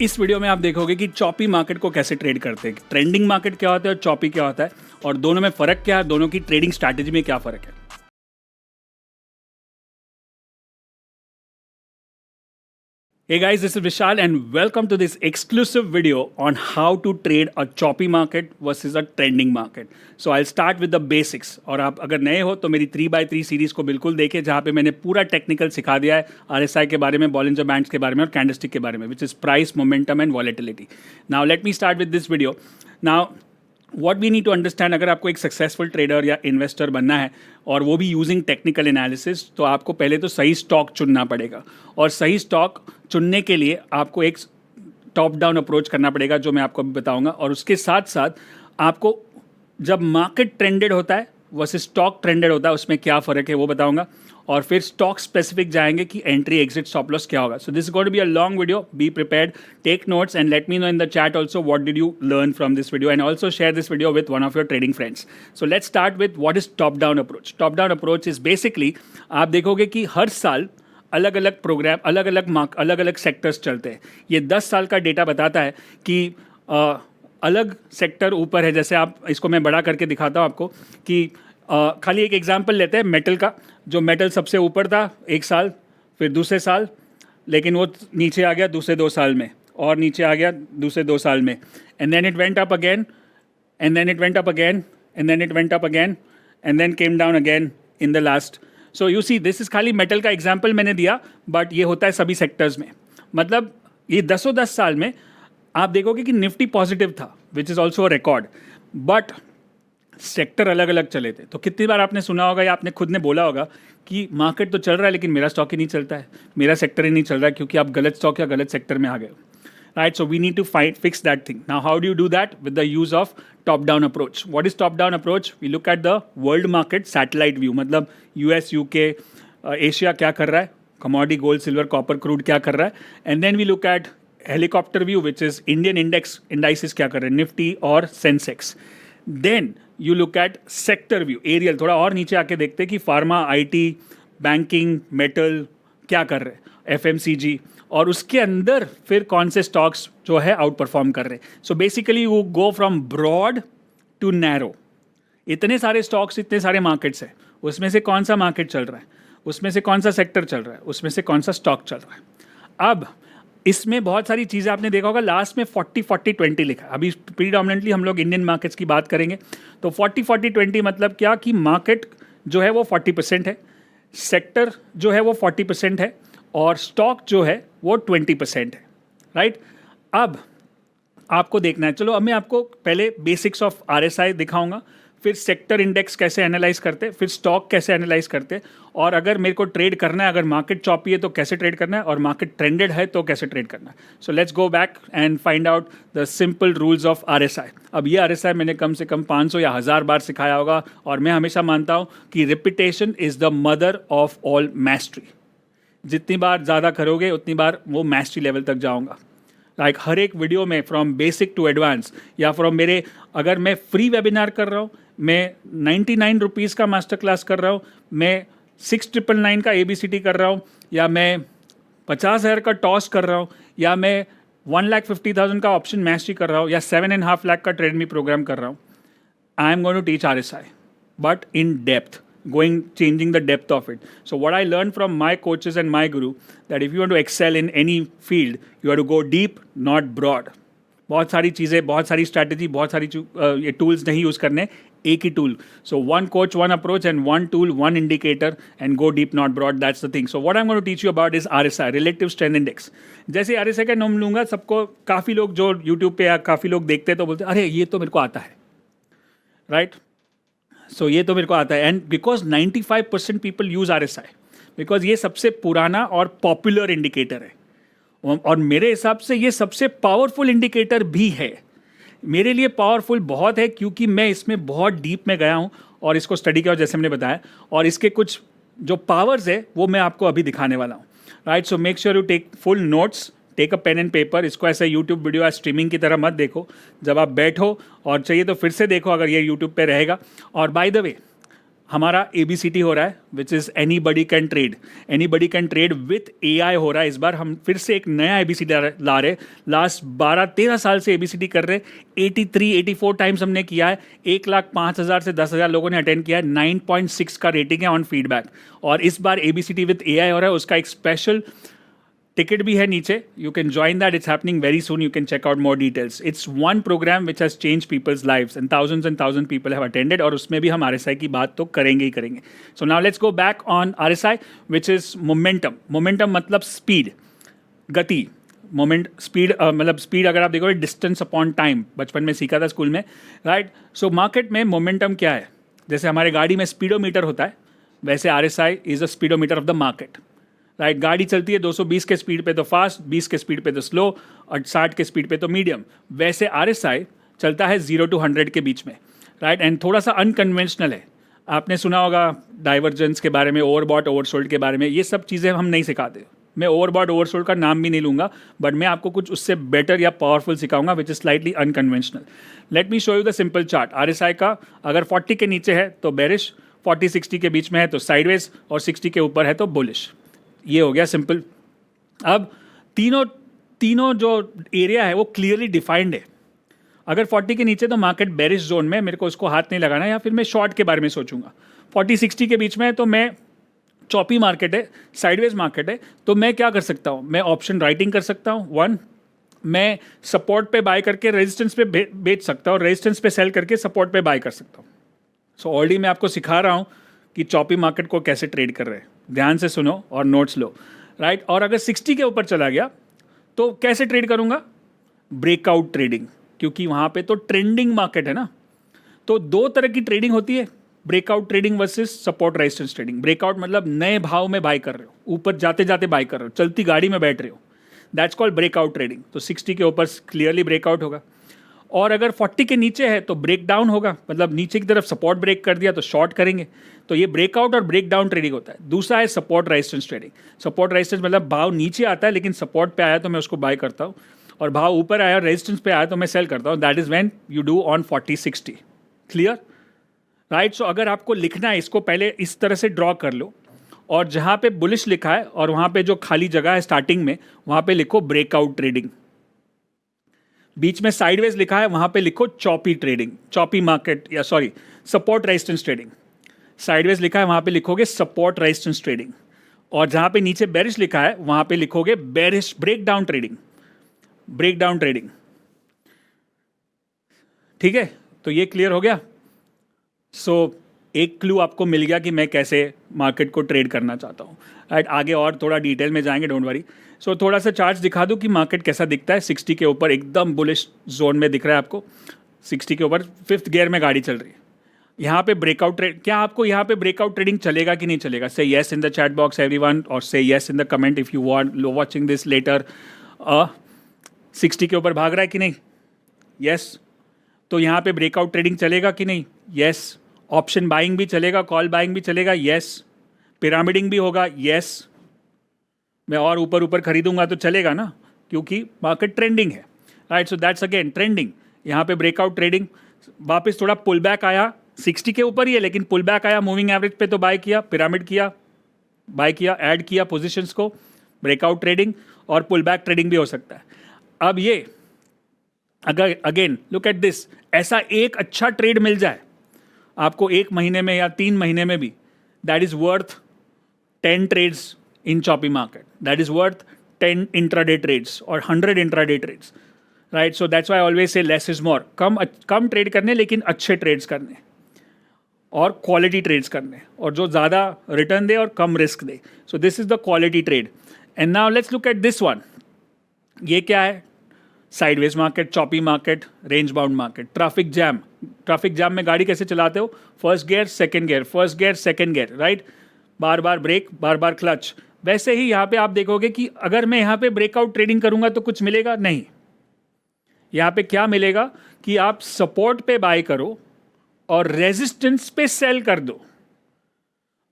इस वीडियो में आप देखोगे कि चॉपी मार्केट को कैसे ट्रेड करते हैं, ट्रेंडिंग मार्केट क्या होता है और चॉपी क्या होता है, और दोनों में फ़र्क क्या है, दोनों की ट्रेडिंग स्ट्रैटेजी में क्या फ़र्क है। Hey guys, this is Vishal and welcome to this exclusive video on how to trade a choppy market versus a trending market. So I'll start with the basics. और आप अगर नए हो तो मेरी 3x3 सीरीज़ को बिल्कुल देखें, जहाँ पे मैंने पूरा टेक्निकल सिखा दिया है RSI के बारे में, बॉलिंजर बैंड्स के बारे में और कैंडलस्टिक के बारे में, which is price, momentum and volatility. Now let me start with this video. Now what we need to understand, अगर आपको एक सक्सेसफुल ट्रेडर या इन्वेस्टर बनना है और वो भी यूजिंग टेक्निकल एनालिसिस, तो आपको पहले तो सही स्टॉक चुनना पड़ेगा. और सही स्टॉक चुनने के लिए आपको एक टॉप डाउन अप्रोच करना पड़ेगा, जो मैं आपको अभी बताऊंगा. और उसके साथ साथ आपको जब मार्केट ट्रेंडेड होता है वर्सेस स्टॉक ट्रेंडेड होता है, उसमें क्या फ़र्क है वो बताऊंगा. और फिर स्टॉक स्पेसिफिक जाएंगे कि एंट्री एग्जिट स्टॉप लॉस क्या होगा. So this is going to be a long video. Be prepared, take notes and let me know in the chat also what did you learn from this video, and also share this video with one of your trading friends. So let's start with what is top down approach. Top down approach is basically, आप देखोगे कि हर साल अलग अलग programme, अलग अलग sectors चलते हैं. ये 10 साल का डेटा बताता है कि अलग सेक्टर ऊपर है. जैसे आप इसको मैं बड़ा करके दिखाता हूँ आपको कि खाली एक एग्जांपल लेते हैं मेटल का. जो मेटल सबसे ऊपर था एक साल, फिर दूसरे साल, लेकिन वो नीचे आ गया दूसरे 2 साल में, और नीचे आ गया दूसरे 2 साल में, and then it went up again, and then it went up again, and then it went up again, and then came down again in the last. So you see, this is खाली metal का example मैंने दिया, but ये होता है सभी sectors में. मतलब ये 10 साल में आप देखोगे कि निफ्टी पॉजिटिव था, which is also a record, but sector अलग अलग चले थे. तो कितनी बार आपने सुना होगा या आपने खुद ने बोला होगा कि मार्केट तो चल रहा है लेकिन मेरा स्टॉक ही नहीं चलता है, मेरा सेक्टर ही नहीं चल रहा है, क्योंकि आप गलत स्टॉक या गलत सेक्टर में आ गए. Right, so we need to fix that thing. Now how do you do that? With the use of top down approach. What is top down approach? We look at the world market satellite view, मतलब US, UK, Asia क्या कर रहा है, commodity, gold, silver, copper, crude क्या कर रहा है, and then we look at helicopter view, which is Indian indices क्या कर रहे हैं, निफ्टी और Sensex. Then you look at sector view, aerial, थोड़ा और नीचे आके देखते हैं कि फार्मा, IT, बैंकिंग, मेटल क्या कर रहे हैं, FMCG, और उसके अंदर फिर कौन से स्टॉक्स जो है आउट परफॉर्म कर रहे हैं. सो बेसिकली वो go from broad to narrow. इतने सारे स्टॉक्स, इतने सारे मार्केट्स हैं, उसमें से कौन सा मार्केट चल रहा है, उसमें से कौन सा सेक्टर चल रहा है, उसमें से कौन सा स्टॉक चल रहा है. अब इसमें बहुत सारी चीज़ें आपने देखा होगा, लास्ट में 40-40-20 लिखा है. अभी प्रीडोमिनेंटली हम लोग इंडियन मार्केट्स की बात करेंगे. तो 40-40-20 मतलब क्या कि मार्केट जो है वो 40% है, सेक्टर जो है वो 40% है, और स्टॉक जो है वो 20% है. राइट, अब आपको देखना है. चलो, अब मैं आपको पहले बेसिक्स ऑफ RSI दिखाऊंगा, फिर सेक्टर इंडेक्स कैसे एनालाइज करते, फिर स्टॉक कैसे एनालाइज करते, और अगर मेरे को ट्रेड करना है, अगर मार्केट चॉपी है तो कैसे ट्रेड करना है, और मार्केट ट्रेंडेड है तो कैसे ट्रेड करना है. So let's go back and find out the simple rules of RSI. अब ये RSI मैंने कम से कम 500 या 1000 बार सिखाया होगा, और मैं हमेशा मानता हूँ कि repetition is the mother of all मैस्ट्री. जितनी बार ज़्यादा करोगे उतनी बार वो मैस्ट्री लेवल तक जाऊँगा. लाइक हर एक वीडियो में फ्रॉम बेसिक टू एडवांस, या फ्रॉम मेरे, अगर मैं फ्री वेबिनार कर रहा हूँ, मैं 99 रुपीज़ का मास्टर क्लास कर रहा हूँ, मैं 6999 का ABCD कर रहा हूँ, या मैं 50,000 का टॉस कर रहा हूँ, या मैं 1,50,000 का ऑप्शन मैस्ट्री कर रहा हूँ, या 7.5 लाख का ट्रेड मी प्रोग्राम कर रहा हूँ, I am going to teach RSI, but in depth, changing the depth of it. So what I learned from my coaches and my guru, that if you want to excel in any field, you have to go deep, not broad. बहुत सारी चीज़ें, बहुत सारी strategy, बहुत सारी ये tools नहीं use करने, एक ही tool. So one coach, one approach, and one tool, one indicator, and go deep not broad. That's the thing. So what I am going to teach you about is RSI, relative strength index. जैसे RSI का नाम लूँगा, सबको, काफ़ी लोग जो YouTube पे या काफ़ी लोग देखते हैं तो बोलते हैं, अरे ये तो मेरे को आता है. राइट, सो ये तो मेरे को आता है. And because 95% people use RSI, because ये सबसे पुराना और पॉपुलर इंडिकेटर है, और मेरे हिसाब से ये सबसे पावरफुल इंडिकेटर भी है. मेरे लिए पावरफुल बहुत है, क्योंकि मैं इसमें बहुत डीप में गया हूँ और इसको स्टडी किया, जैसे मैंने बताया, और इसके कुछ जो पावर्स है वो मैं आपको अभी दिखाने वाला हूँ. Right, so make sure you take full notes, take a pen and paper. इसको ऐसे यूट्यूब वीडियो या स्ट्रीमिंग की तरह मत देखो. जब आप बैठो, और चाहिए तो फिर से देखो अगर ये यूट्यूब पे रहेगा. और बाय द वे, हमारा ABCT हो रहा है which is anybody can trade with AI हो रहा है। इस बार हम फिर से एक नया ABCT ला रहे। लास्ट 12-13 साल से ABCT कर रहे, 84 टाइम्स हमने किया है। 1,05,000 से 10,000 लोगों ने अटेंड किया है। 9.6 का रेटिंग है ऑन फीडबैक। और इस बार ABCT विथ AI हो रहा है, उसका एक स्पेशल टिकट भी है नीचे। You can join that, it's happening very soon, you can check out more details. It's one program which has change people's lives and thousand people have attended, और उसमें भी हम RSI की बात तो करेंगे ही करेंगे। So now let's go back on RSI which is momentum मतलब स्पीड, गति। स्पीड मतलब स्पीड अगर आप देखोगे डिस्टेंस अपॉन टाइम, बचपन में सीखा था स्कूल में, राइट। सो मार्केट में मोमेंटम क्या है? जैसे हमारे गाड़ी में स्पीडोमीटर होता है, वैसे RSI is a speedometer of the market, right. गाड़ी चलती है 220 के स्पीड पे तो फास्ट, 20 के स्पीड पे तो स्लो, और 60 के स्पीड पे तो मीडियम। वैसे RSI चलता है 0 to 100 के बीच में, राइट। एंड थोड़ा सा अनकन्वेंशनल है। आपने सुना होगा डाइवर्जेंस के बारे में, ओवरबॉट ओवरसोल्ड के बारे में। ये सब चीज़ें हम नहीं सिखाते। मैं ओवरबॉट ओवरसोल्ड का नाम भी नहीं लूँगा, बट मैं आपको कुछ उससे बेटर या पावरफुल सिखाऊंगा which is slightly unconventional. Late me show you the simple chart. RSI का अगर 40 के नीचे है तो बेरिश, 40-60 के बीच में है तो साइडवेज, और 60 के ऊपर है तो बुलिश। ये हो गया सिंपल। अब तीनों जो एरिया है वो क्लियरली डिफाइंड है। अगर 40 के नीचे तो मार्केट बेरिश जोन में, मेरे को उसको हाथ नहीं लगाना, या फिर मैं शॉर्ट के बारे में सोचूंगा। 40-60 के बीच में है तो मैं चॉपी मार्केट है, साइडवेज मार्केट है, तो मैं क्या कर सकता हूँ? मैं ऑप्शन राइटिंग कर सकता हूँ। वन, मैं सपोर्ट पे बाय करके रेजिस्टेंस पे बेच सकता हूँ, रेजिस्टेंस पे सेल करके सपोर्ट पे बाय कर सकता हूँ। सो ऑलरेडी मैं आपको सिखा रहा हूँ कि चॉपी मार्केट को कैसे ट्रेड कर रहे हैं। ध्यान से सुनो और नोट्स लो, राइट। और अगर 60 के ऊपर चला गया तो कैसे ट्रेड करूंगा? ब्रेकआउट ट्रेडिंग, क्योंकि वहां पे तो ट्रेंडिंग मार्केट है ना। तो दो तरह की ट्रेडिंग होती है, breakout trading versus support resistance trading. Breakout मतलब नए भाव में बाय कर रहे हो, ऊपर जाते जाते बाय कर रहे हो, चलती गाड़ी में बैठ रहे हो, दैट्स कॉल्ड ब्रेकआउट ट्रेडिंग। तो 60 के ऊपर क्लियरली ब्रेकआउट होगा। और अगर 40 के नीचे है तो ब्रेक डाउन होगा, मतलब नीचे की तरफ सपोर्ट ब्रेक कर दिया तो शॉर्ट करेंगे। तो ये ब्रेकआउट और ब्रेक डाउन ट्रेडिंग होता है। दूसरा है support resistance trading. Support resistance मतलब भाव नीचे आता है लेकिन सपोर्ट पे आया तो मैं उसको बाय करता हूँ, और भाव ऊपर आया रेजिस्टेंस पे आया तो मैं सेल करता हूँ। That is when you do on 40-60। Clear, right. सो अगर आपको लिखना है, इसको पहले इस तरह से ड्रॉ कर लो, और जहाँ पे बुलिश लिखा है और वहाँ पे जो खाली जगह है स्टार्टिंग में, वहाँ पे लिखो ब्रेकआउट ट्रेडिंग। बीच में साइडवेज लिखा है, वहां पे लिखो चॉपी ट्रेडिंग, चॉपी मार्केट, या sorry support resistance trading. Sideways लिखा है, वहां पे लिखोगे सपोर्ट रेजिस्टेंस ट्रेडिंग। और जहां पे नीचे बेरिश लिखा है वहां पे लिखोगे bearish break down trading, break down trading. ठीक है, तो ये क्लियर हो गया। सो एक क्लू आपको मिल गया कि मैं कैसे मार्केट को ट्रेड करना चाहता हूँ, राइट। आगे और थोड़ा डिटेल में जाएंगे, डोंट वरी। सो थोड़ा सा चार्ट दिखा दूँ कि मार्केट कैसा दिखता है। 60 के ऊपर एकदम बुलिश जोन में दिख रहा है आपको। 60 के ऊपर 5th गियर में गाड़ी चल रही है। यहाँ पे ब्रेकआउट ट्रेड, क्या आपको यहाँ पे ब्रेकआउट ट्रेडिंग चलेगा कि नहीं चलेगा? Say yes in the chat box everyone, और say yes in the comment if you want watching this letter. 60 के ऊपर भाग रहा है कि नहीं? यस। तो यहाँ पे ब्रेकआउट ट्रेडिंग चलेगा कि नहीं? यस। ऑप्शन बाइंग भी चलेगा, कॉल बाइंग भी चलेगा, यस। पिरामिडिंग भी होगा, यस। मैं और ऊपर ऊपर खरीदूंगा तो चलेगा ना, क्योंकि मार्केट ट्रेंडिंग है, right. So that's again trending. यहाँ पे ब्रेकआउट ट्रेडिंग, वापस थोड़ा पुल बैक आया, 60 के ऊपर ही है लेकिन पुल बैक आया, मूविंग एवरेज पे तो बाय किया, पिरामिड किया, बाय किया, ऐड किया पोजीशंस को, ब्रेकआउट ट्रेडिंग। और पुल बैक ट्रेडिंग भी हो सकता है। अब ये अगर अगेन लुक एट दिस, ऐसा एक अच्छा ट्रेड मिल जाए आपको 1 महीने में या 3 महीने में भी, that is worth 10 trades in choppy market, that is worth 10 intraday trades और 100 intraday trades, right. So that's why always say less is more. कम ट्रेड करने लेकिन अच्छे ट्रेड्स करने, और क्वालिटी ट्रेड्स करने, और जो ज़्यादा रिटर्न दे और कम रिस्क दे। So this is the quality trade. And now let's look at this one. ये क्या है? Sideways market, choppy market, range bound market, traffic jam. Traffic jam में गाड़ी कैसे चलाते हो? First gear second gear, first gear second gear, right. बार बार ब्रेक, बार बार क्लच। वैसे ही यहाँ पे आप देखोगे कि अगर मैं यहाँ पे ब्रेकआउट ट्रेडिंग करूंगा तो कुछ मिलेगा नहीं। यहाँ पे क्या मिलेगा कि आप सपोर्ट पे बाय करो और रेजिस्टेंस पे सेल कर दो,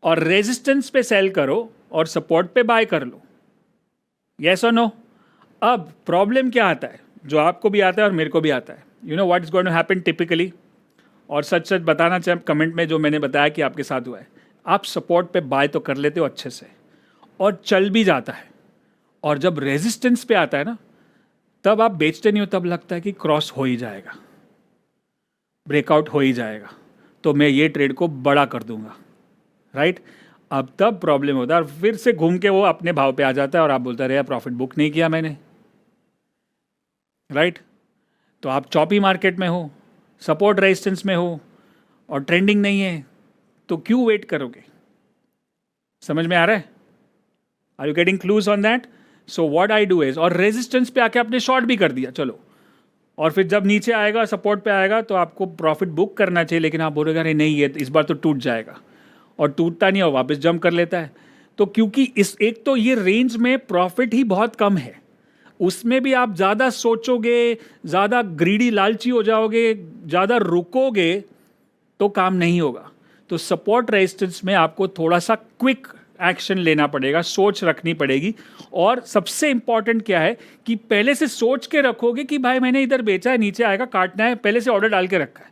और रेजिस्टेंस पे सेल करो और सपोर्ट पे बाय कर लो। यस और नो? अब प्रॉब्लम क्या आता है, जो आपको भी आता है और मेरे को भी आता है। You know what is going to happen typically? और सच सच बताना चाहे कमेंट में जो मैंने बताया कि आपके साथ हुआ है, आप सपोर्ट पे बाय तो कर लेते हो अच्छे से और चल भी जाता है, और जब रेजिस्टेंस पे आता है ना तब आप बेचते नहीं हो, तब लगता है कि क्रॉस हो ही जाएगा, ब्रेकआउट हो ही जाएगा, तो मैं ये ट्रेड को बड़ा कर दूंगा, राइट। अब तब प्रॉब्लम होता है और फिर से घूम के वो अपने भाव पे आ जाता है और आप बोलते रहे प्रॉफिट बुक नहीं किया मैंने, राइट। तो आप चॉपी मार्केट में हो, सपोर्ट रेजिस्टेंस में हो और ट्रेंडिंग नहीं है, तो क्यों वेट करोगे? समझ में आ रहा है? Are you getting clues on that? So what I do is, और रेजिस्टेंस पे आके आपने शॉर्ट भी कर दिया, चलो, और फिर जब नीचे आएगा सपोर्ट पे आएगा तो आपको प्रॉफिट बुक करना चाहिए, लेकिन आप बोलोगे अरे नहीं ये इस बार तो टूट जाएगा, और टूटता नहीं और वापस जंप कर लेता है। तो क्योंकि इस एक तो ये रेंज में प्रॉफिट ही बहुत कम है, उसमें भी आप ज़्यादा सोचोगे, ज़्यादा ग्रीडी लालची हो जाओगे, ज़्यादा रुकोगे तो काम नहीं होगा। तो सपोर्ट रेजिस्टेंस में आपको थोड़ा सा क्विक एक्शन लेना पड़ेगा, सोच रखनी पड़ेगी। और सबसे इंपॉर्टेंट क्या है कि पहले से सोच के रखोगे कि भाई मैंने इधर बेचा है, नीचे आएगा, काटना है, पहले से ऑर्डर डाल के रखा है।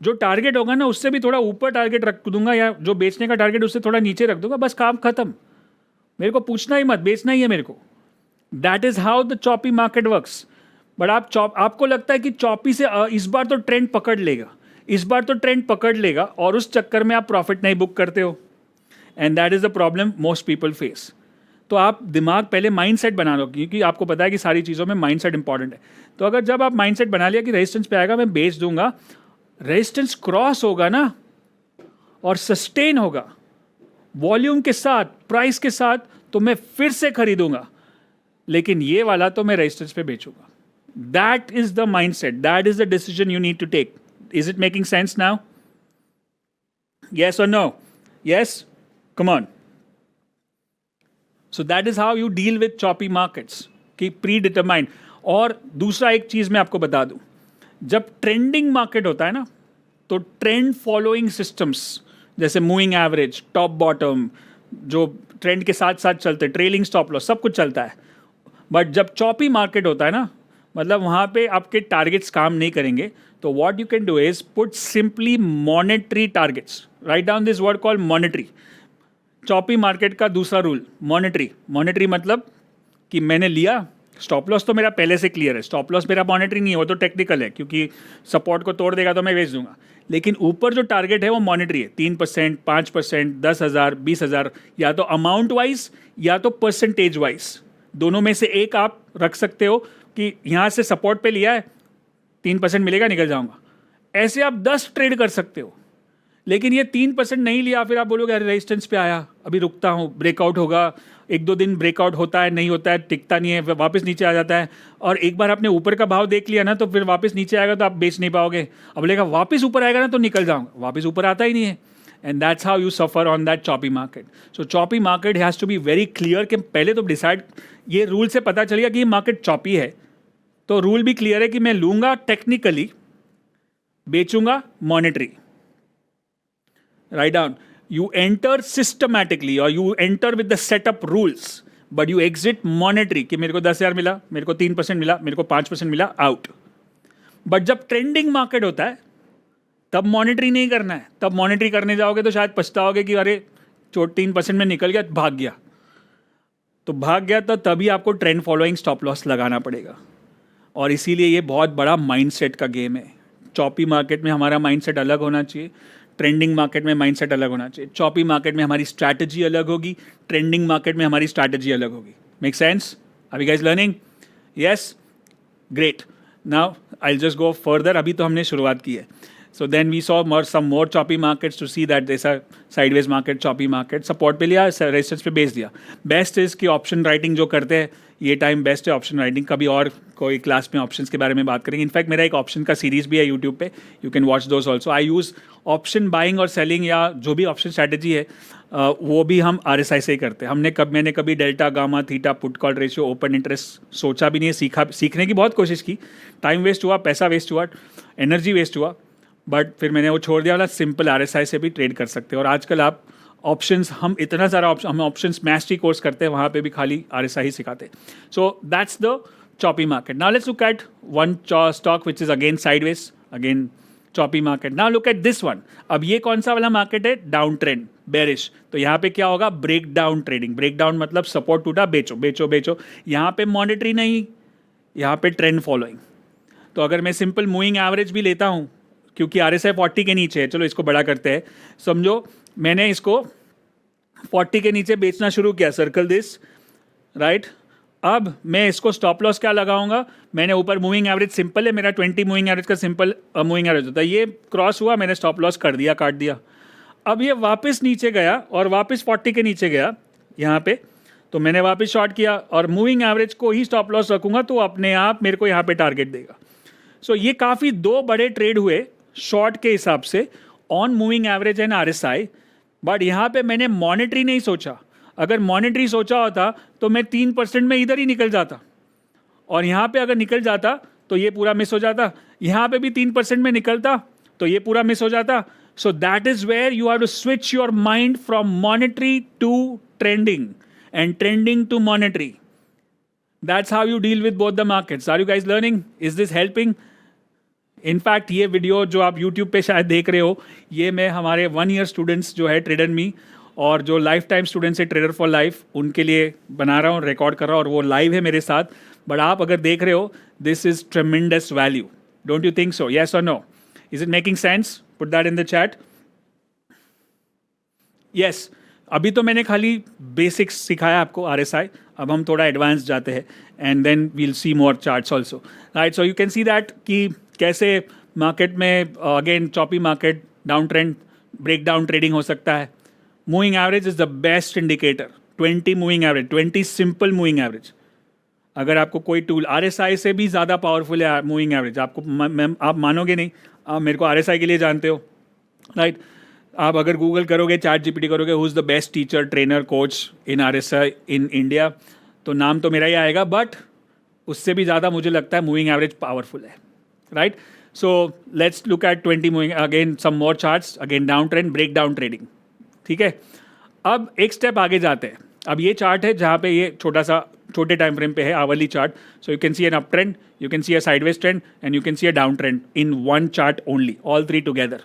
जो टारगेट होगा ना उससे भी थोड़ा ऊपर टारगेट रख दूंगा, या जो बेचने का टारगेट उससे थोड़ा नीचे रख दूंगा, बस काम खत्म। मेरे को पूछना ही मत, बेचना ही है मेरे को। That is how the choppy market works. But आपको लगता है कि चॉपी से इस बार तो ट्रेंड पकड़ लेगा, इस बार तो ट्रेंड पकड़ लेगा, और उस चक्कर में आप प्रॉफिट नहीं बुक करते हो। And that is the problem most people face. तो आप दिमाग पहले माइंडसेट बना लो, क्योंकि आपको पता है कि सारी चीज़ों में माइंडसेट इंपॉर्टेंट है। तो अगर जब आप माइंडसेट बना लिया कि रेजिस्टेंस पे आएगा मैं बेच दूंगा, रेजिस्टेंस क्रॉस होगा ना और सस्टेन होगा वॉल्यूम के साथ, प्राइस के साथ, तो मैं फिर से खरीदूंगा, लेकिन ये वाला तो मैं रेजिस्टेंस पे बेचूंगा। That is the mindset, that is the decision you need to take. Is it making sense now? Yes और no? Yes, come on. So that is how you deal with choppy markets, कि predetermined. और दूसरा एक चीज मैं आपको बता दूं, जब ट्रेंडिंग मार्केट होता है ना, तो ट्रेंड फॉलोइंग सिस्टम्स जैसे मूविंग एवरेज, टॉप बॉटम, जो ट्रेंड के साथ साथ चलते, ट्रेलिंग स्टॉप लॉस, सब कुछ चलता है। बट जब चॉपी मार्केट होता है ना, मतलब वहाँ पे आपके टारगेट्स काम नहीं करेंगे, तो what you can do is put simply monetary targets. Write down this word called monetary. Choppy market का दूसरा रूल मॉनेटरी। मॉनेटरी मतलब कि मैंने लिया, स्टॉप लॉस तो मेरा पहले से क्लियर है, स्टॉप लॉस मेरा मॉनेटरी नहीं है, वो तो टेक्निकल है, क्योंकि सपोर्ट को तोड़ देगा तो मैं बेच दूंगा। लेकिन ऊपर जो टारगेट है वो मॉनेटरी है, 3%, 5%, 10,000, 20,000, या तो अमाउंट वाइज या तो परसेंटेज वाइज, दोनों में से एक आप रख सकते हो कि यहाँ से सपोर्ट पे लिया है, 3% मिलेगा, निकल जाऊंगा। ऐसे आप 10 ट्रेड कर सकते हो। लेकिन ये 3% नहीं लिया, फिर आप बोलोगे अरे रेजिस्टेंस पे आया, अभी रुकता हूँ, ब्रेकआउट होगा, 1-2 दिन ब्रेकआउट होता है, नहीं होता है, टिकता नहीं है, वापस नीचे आ जाता है, और एक बार आपने ऊपर का भाव देख लिया ना, तो फिर वापस नीचे आएगा तो आप बेच नहीं पाओगे। अब बोलेगा वापस ऊपर आएगा ना तो निकल जाऊंगा, वापस ऊपर आता ही नहीं है। And that's how you suffer on that choppy market. So choppy market has to be very clear, कि पहले तो डिसाइड, ये रूल से पता चल गया कि ये मार्केट चॉपी है, तो रूल भी क्लियर है कि मैं लूंगा टेक्निकली, बेचूंगा monetary. Write down, you enter systematically or you enter with the setup rules, but you exit monetary, कि मेरे को 10,000 मिला, मेरे को 3% मिला, मेरे को 5% मिला, आउट। बट जब ट्रेंडिंग मार्केट होता है तब मॉनेटरी नहीं करना है। तब मॉनेटरी करने जाओगे तो शायद पछताओगे कि अरे 3% में निकल गया, भाग गया। तो भाग गया तो तभी आपको ट्रेंड फॉलोइंग स्टॉप लॉस लगाना पड़ेगा। और इसीलिए ये बहुत बड़ा माइंडसेट का गेम है। चॉपी मार्केट में हमारा माइंडसेट अलग होना चाहिए, ट्रेंडिंग मार्केट में माइंडसेट अलग होना चाहिए। चॉपी मार्केट में हमारी स्ट्रैटेजी अलग होगी, ट्रेंडिंग मार्केट में हमारी स्ट्रैटेजी अलग होगी। Make sense? Are you guys learning? Yes, great. Now I will just go further. अभी तो हमने शुरुआत की है। So then we saw some more choppy markets to see that there's a sideways market, choppy market. Support पे लिया, resistance पे बेच दिया। बेस्ट इज कि ऑप्शन राइटिंग जो करते हैं, ये टाइम बेस्ट है ऑप्शन राइटिंग। कभी और कोई क्लास में ऑप्शंस के बारे में बात करेंगे। इनफैक्ट मेरा एक ऑप्शन का सीरीज भी है यूट्यूब पे, you can watch those also. I use option buying और सेलिंग, या जो भी ऑप्शन स्ट्रैटेजी है वो भी हम RSI से ही करते हैं। मैंने कभी delta, gamma, theta, put call ratio, open interest सोचा भी नहीं है। सीखने की बहुत कोशिश की, टाइम वेस्ट हुआ, पैसा वेस्ट हुआ, एनर्जी वेस्ट हुआ, बट फिर मैंने वो छोड़ दिया। वाला सिंपल RSI से भी ट्रेड कर सकते हैं। और आजकल आप ऑप्शंस, हम इतना सारा हम ऑप्शंस मैस्ट्री कोर्स करते हैं, वहाँ पे भी खाली RSI ही सिखाते हैं। So that's the choppy market. Now let's look at one stock which is again sideways, again choppy market. Now look at this one. अब ये कौन सा वाला मार्केट है? Down trend, bearish. तो यहाँ पे क्या होगा? Break down trading. Break down मतलब सपोर्ट टूटा, बेचो बेचो बेचो. यहाँ पे मॉनिटरी नहीं, यहाँ पे ट्रेंड फॉलोइंग. तो अगर मैं सिंपल मूविंग एवरेज भी लेता हूँ, क्योंकि RSI 40 के नीचे है, चलो इसको बड़ा करते हैं. समझो मैंने इसको 40 के नीचे बेचना शुरू किया, सर्कल दिस, राइट. अब मैं इसको स्टॉप लॉस क्या लगाऊंगा? मैंने ऊपर मूविंग एवरेज सिंपल है मेरा, 20 मूविंग एवरेज का सिंपल मूविंग एवरेज होता है. ये क्रॉस हुआ, मैंने स्टॉप लॉस कर दिया, काट दिया. अब ये वापस नीचे गया और वापस 40 के नीचे गया यहाँ पे, तो मैंने वापस शॉर्ट किया और मूविंग एवरेज को ही स्टॉप लॉस रखूंगा, तो अपने आप मेरे को यहाँ पे टारगेट देगा. सो ये काफ़ी दो बड़े ट्रेड हुए शॉर्ट के हिसाब से on moving average and RSI. But यहाँ पे मैंने मॉनेटरी नहीं सोचा. अगर मॉनेटरी सोचा होता तो मैं 3% में इधर ही निकल जाता, और यहाँ पे अगर निकल जाता तो ये पूरा मिस हो जाता. यहाँ पे भी 3% में निकलता तो ये पूरा मिस हो जाता. So that is where you have to switch your mind from monetary to trending and trending to monetary. That's how you deal with both the markets. Are you guys learning? Is this helping? In fact ये video जो आप YouTube पे शायद देख रहे हो, ये मैं हमारे 1 ईयर स्टूडेंट्स जो है ट्रेडर मी, और जो लाइफ टाइम स्टूडेंट्स है ट्रेडर फॉर लाइफ, उनके लिए बना रहा हूँ, रिकॉर्ड कर रहा हूँ, और वो लाइव है मेरे साथ. बट आप अगर देख रहे हो, this is tremendous value. Don't you think so? Yes और no? Is it making sense? Put that in the chat. Yes. अभी तो मैंने खाली बेसिक्स सिखाया आपको RSI. अब हम थोड़ा एडवांस जाते हैं, and then we'll see more charts also, right. So you can see that कि कैसे मार्केट में again choppy market, down trend, break down trading हो सकता है. Moving average is the best indicator. 20 moving average, 20 simple moving average. अगर आपको कोई tool RSI से भी ज़्यादा पावरफुल है मूविंग एवरेज, आपको आप मानोगे नहीं, आप मेरे को RSI के लिए जानते हो, राइट. आप अगर गूगल करोगे, चैट GPT करोगे, who is the best teacher, trainer, coach in RSI in India, तो नाम तो मेरा ही आएगा. बट उससे भी ज़्यादा मुझे लगता है मूविंग एवरेज पावरफुल है, right. So let's look at 20 moving, again some more charts, again down trend, break down trading. ठीक है. अब एक स्टेप आगे जाते हैं. अब ये चार्ट है जहाँ पे ये छोटे टाइम फ्रेम पे है, hourly chart. So you can see an up trend, you can see a sideways trend, and you can see a down trend in one chart only, all three together,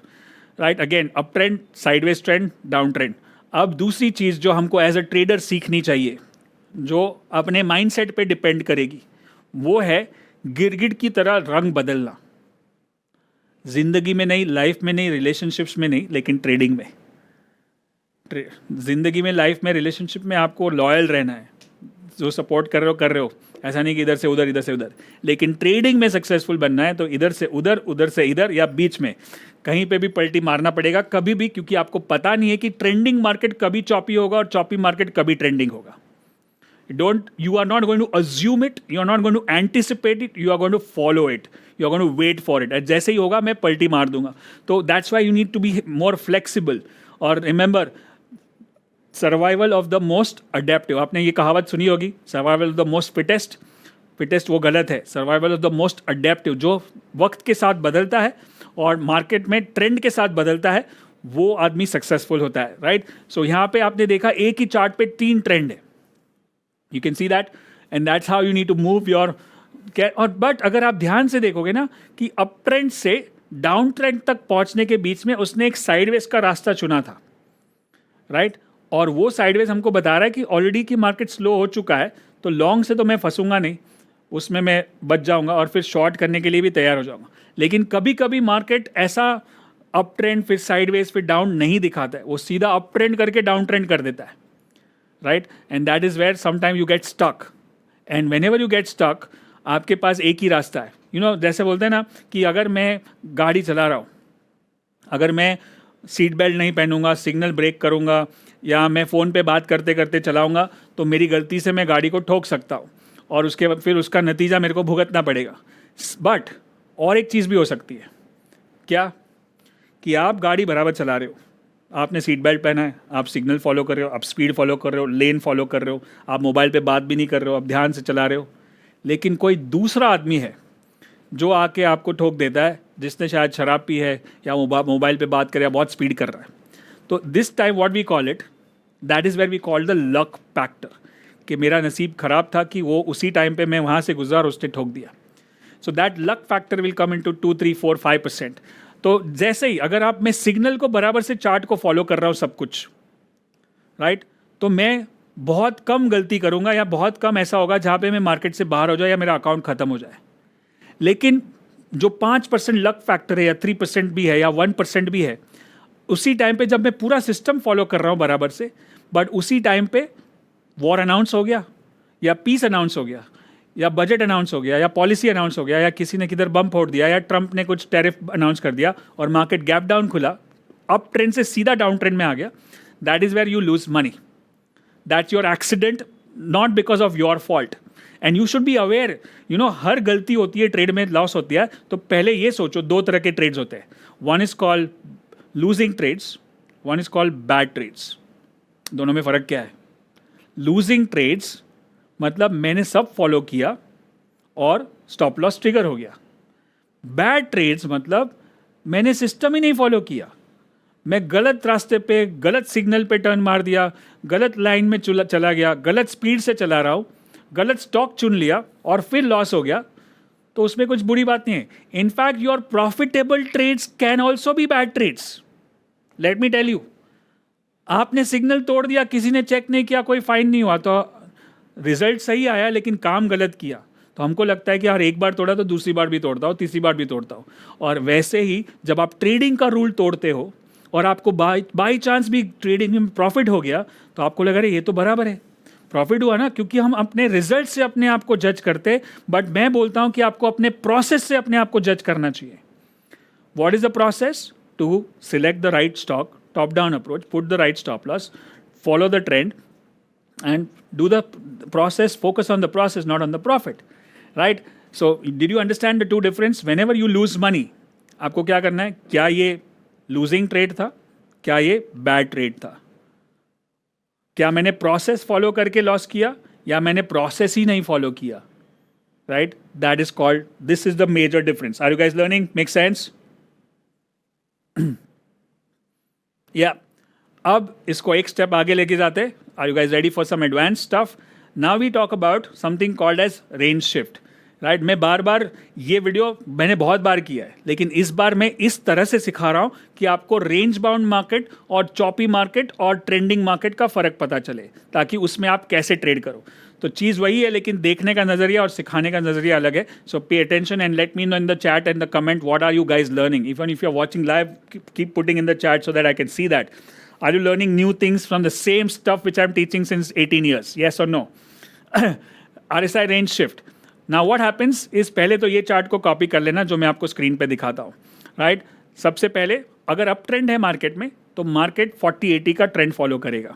right. Again up trend, sideways trend, down trend. अब दूसरी चीज़ जो हमको as a trader सीखनी चाहिए, जो अपने mindset पे depend करेगी, वो है गिरगिट की तरह रंग बदलना. जिंदगी में नहीं, लाइफ में नहीं, रिलेशनशिप्स में नहीं, लेकिन ट्रेडिंग में. जिंदगी में, लाइफ में, रिलेशनशिप में आपको लॉयल रहना है. जो सपोर्ट कर रहे हो, ऐसा नहीं कि इधर से उधर, इधर से उधर. लेकिन ट्रेडिंग में सक्सेसफुल बनना है तो इधर से उधर, उधर से इधर, या बीच में कहीं पे भी पलटी मारना पड़ेगा कभी भी, क्योंकि आपको पता नहीं है कि ट्रेंडिंग मार्केट कभी चॉपी होगा और चॉपी मार्केट कभी ट्रेंडिंग होगा. You are not going to assume it, you are not going to anticipate it, you are going to follow it, you are going to wait for it. जैसे ही होगा मैं पलटी मार दूंगा. तो that's why you need to be more flexible. और remember, survival of the most adaptive. आपने ये कहावत सुनी होगी, survival of the most fittest वो गलत है. Survival of the most adaptive, जो वक्त के साथ बदलता है और मार्केट में ट्रेंड के साथ बदलता है, वो आदमी सक्सेसफुल होता है, राइट. सो यहाँ पे आपने देखा एक ही चार्ट पे 3 ट्रेंड है. You can see that, and that's how you need to move your. और बट अगर आप ध्यान से देखोगे ना कि अप ट्रेंड से डाउन ट्रेंड तक पहुंचने के बीच में उसने एक साइडवेज का रास्ता चुना था, राइट. और वो साइडवेज हमको बता रहा है कि ऑलरेडी की मार्केट स्लो हो चुका है, तो लॉन्ग से तो मैं फंसूंगा नहीं, उसमें मैं बच जाऊंगा और फिर शॉर्ट करने के लिए भी तैयार हो जाऊंगा. लेकिन कभी कभी मार्केट ऐसा अप ट्रेंड, फिर साइडवेज, फिर डाउन नहीं दिखाता है, वो सीधा अप ट्रेंड करके डाउन ट्रेंड कर देता है, right. And that is where sometime you get stuck. And whenever you get stuck, आपके पास एक ही रास्ता है. जैसे बोलते हैं ना कि अगर मैं गाड़ी चला रहा हूँ, अगर मैं सीट बेल्ट नहीं पहनूंगा, सिग्नल ब्रेक करूंगा, या मैं फ़ोन पे बात करते करते चलाऊंगा, तो मेरी गलती से मैं गाड़ी को ठोक सकता हूँ और उसके बाद फिर उसका नतीजा मेरे को भुगतना पड़ेगा. बट और एक चीज़ भी हो सकती है, क्या? कि आप गाड़ी बराबर चला रहे हो, आपने सीट बेल्ट पहना है, आप सिग्नल फॉलो कर रहे हो, आप स्पीड फॉलो कर रहे हो, लेन फॉलो कर रहे हो, आप मोबाइल पे बात भी नहीं कर रहे हो, आप ध्यान से चला रहे हो. लेकिन कोई दूसरा आदमी है जो आके आपको ठोक देता है, जिसने शायद शराब पी है या मोबाइल पे बात करे या बहुत स्पीड कर रहा है. तो this time what we call it, that is where we call the luck factor, कि मेरा नसीब ख़राब था कि वो उसी टाइम पे मैं वहाँ से गुजरा और उसने ठोक दिया. So that luck factor will come in to 2, 3, 4, 5%. तो जैसे ही अगर आप मैं सिग्नल को बराबर से चार्ट को फॉलो कर रहा हूँ सब कुछ, राइट, तो मैं बहुत कम गलती करूंगा या बहुत कम ऐसा होगा जहाँ पे मैं मार्केट से बाहर हो जाए या मेरा अकाउंट खत्म हो जाए। लेकिन जो 5% लक फैक्टर है या 3% भी है या 1% भी है, उसी टाइम पे जब मैं पूरा सिस्टम फॉलो कर रहा हूँ बराबर से, बट उसी टाइम पे वॉर अनाउंस हो गया या पीस अनाउंस हो गया या बजट अनाउंस हो गया या पॉलिसी अनाउंस हो गया या किसी ने किधर बम फोड़ दिया या ट्रंप ने कुछ टैरिफ अनाउंस कर दिया और मार्केट गैप डाउन खुला, अप ट्रेंड से सीधा डाउन ट्रेंड में आ गया, that is where you lose money. That's your accident, not because of your fault. And you should be aware, हर गलती होती है, ट्रेड में लॉस होती है, तो पहले ये सोचो दो तरह के ट्रेड्स होते हैं, one is called losing trades, one is called bad trades. दोनों में फ़र्क क्या है? लूजिंग ट्रेड्स मतलब मैंने सब फॉलो किया और स्टॉप लॉस ट्रिगर हो गया। बैड ट्रेड्स मतलब मैंने सिस्टम ही नहीं फॉलो किया, मैं गलत रास्ते पे, गलत सिग्नल पे टर्न मार दिया, गलत लाइन में चला गया, गलत स्पीड से चला रहा हूँ, गलत स्टॉक चुन लिया और फिर लॉस हो गया, तो उसमें कुछ बुरी बात नहीं है। In fact your profitable trades can also be bad trades. Let me tell you, आपने सिग्नल तोड़ दिया, किसी ने चेक नहीं किया, कोई फाइन नहीं हुआ, तो रिजल्ट सही आया लेकिन काम गलत किया, तो हमको लगता है कि यार एक बार तोड़ा तो दूसरी बार भी तोड़ता हूँ, तीसरी बार भी तोड़ता हूँ। और वैसे ही जब आप ट्रेडिंग का रूल तोड़ते हो और आपको बाई चांस भी ट्रेडिंग में प्रॉफिट हो गया, तो आपको लगा रहे ये तो बराबर है, प्रॉफिट हुआ ना, क्योंकि हम अपने रिजल्ट से अपने आप को जज करते। बट मैं बोलता हूँ कि आपको अपने प्रोसेस से अपने आप को जज करना चाहिए। What is the process? To select the right stock, top down approach, put the right stop loss, follow the trend and do the process, focus on the process, not on the profit, right? So did you understand the two difference? Whenever you lose money, आपको क्या करना है? क्या ये losing trade था? क्या ये bad trade था? क्या मैंने process follow करके loss किया या मैंने process ही नहीं follow किया? Right? That is called, this is the major difference. Are you guys learning? Make sense? Yeah. अब इसको एक स्टेप आगे लेके जाते। Are you guys ready for some advanced stuff? Now we talk about something called as range shift. Right, मैं बार बार ये video मैंने बहुत बार किया है, लेकिन इस बार मैं इस तरह से सिखा रहा हूँ कि आपको रेंज बाउंड मार्केट और चॉपी मार्केट और ट्रेंडिंग मार्केट का फ़र्क पता चले, ताकि उसमें आप कैसे ट्रेड करो। तो चीज़ वही है, लेकिन देखने का नज़रिया और सिखाने का नज़रिया अलग है। So pay attention and let me know in the chat and the comment what are you guys learning. Even if you are watching live, keep putting in the chat so that I can see that. Are you learning new things from the same stuff which I'm teaching since 18 years? Yes or no? RSI range shift. Now what happens is, पहले तो ये chart को copy कर लेना जो मैं आपको screen पे दिखाता हूँ, राइट? सबसे पहले अगर अप ट्रेंड है मार्केट में तो मार्केट 40-80 का ट्रेंड फॉलो करेगा।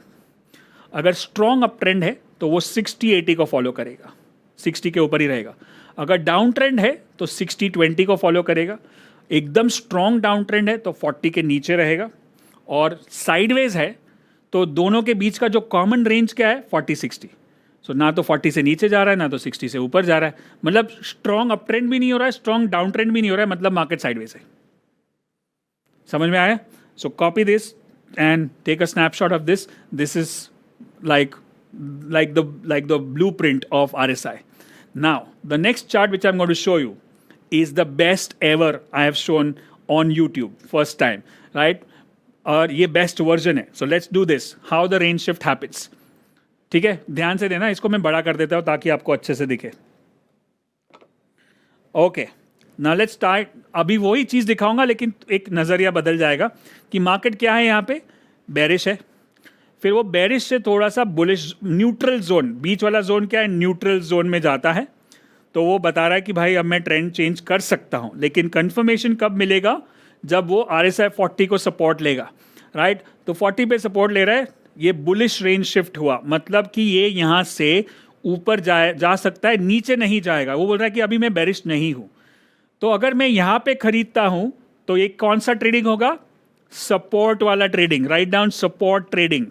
अगर स्ट्रॉन्ग अप ट्रेंड है तो वो 60-80 को फॉलो करेगा, 60 के ऊपर ही रहेगा। अगर डाउन ट्रेंड है तो 60-20 को फॉलो करेगा। एकदम स्ट्रॉन्ग डाउन ट्रेंड है तो 40 के नीचे रहेगा, और साइडवेज है तो दोनों के बीच का जो कॉमन रेंज क्या है? 40-60। सो ना तो 40 से नीचे जा रहा है ना तो 60 से ऊपर जा रहा है, मतलब स्ट्रॉन्ग अप ट्रेंड भी नहीं हो रहा है, स्ट्रॉन्ग डाउन ट्रेंड भी नहीं हो रहा है, मतलब मार्केट साइडवेज है। समझ में आया? So copy this and take a snapshot of this. This is like the blueprint of RSI. Now the next chart which I'm going to show you is the best ever I have shown on YouTube, first time, right? और ये best version है। So let's do this, how the range shift happens. ठीक है, ध्यान से देना, इसको मैं बड़ा कर देता हूँ ताकि आपको अच्छे से दिखे। Okay, now let's start. अभी वही चीज़ दिखाऊंगा लेकिन एक नज़रिया बदल जाएगा कि मार्केट क्या है। यहाँ पे बेरिश है, फिर वो बेरिश से थोड़ा सा बुलिश, न्यूट्रल जोन, बीच वाला जोन क्या है? न्यूट्रल जोन में जाता है। तो वो बता रहा है कि भाई अब मैं ट्रेंड चेंज कर सकता हूँ, लेकिन कंफर्मेशन कब मिलेगा? जब वो RSI 40 को सपोर्ट लेगा, राइट? तो 40 पे सपोर्ट ले रहा है, ये बुलिश रेंज शिफ्ट हुआ, मतलब कि ये यहाँ से ऊपर जा सकता है, नीचे नहीं जाएगा। वो बोल रहा है कि अभी मैं बेरिश नहीं हूँ। तो अगर मैं यहाँ पे खरीदता हूँ तो ये कौन सा ट्रेडिंग होगा? सपोर्ट वाला trading. Write down, support trading,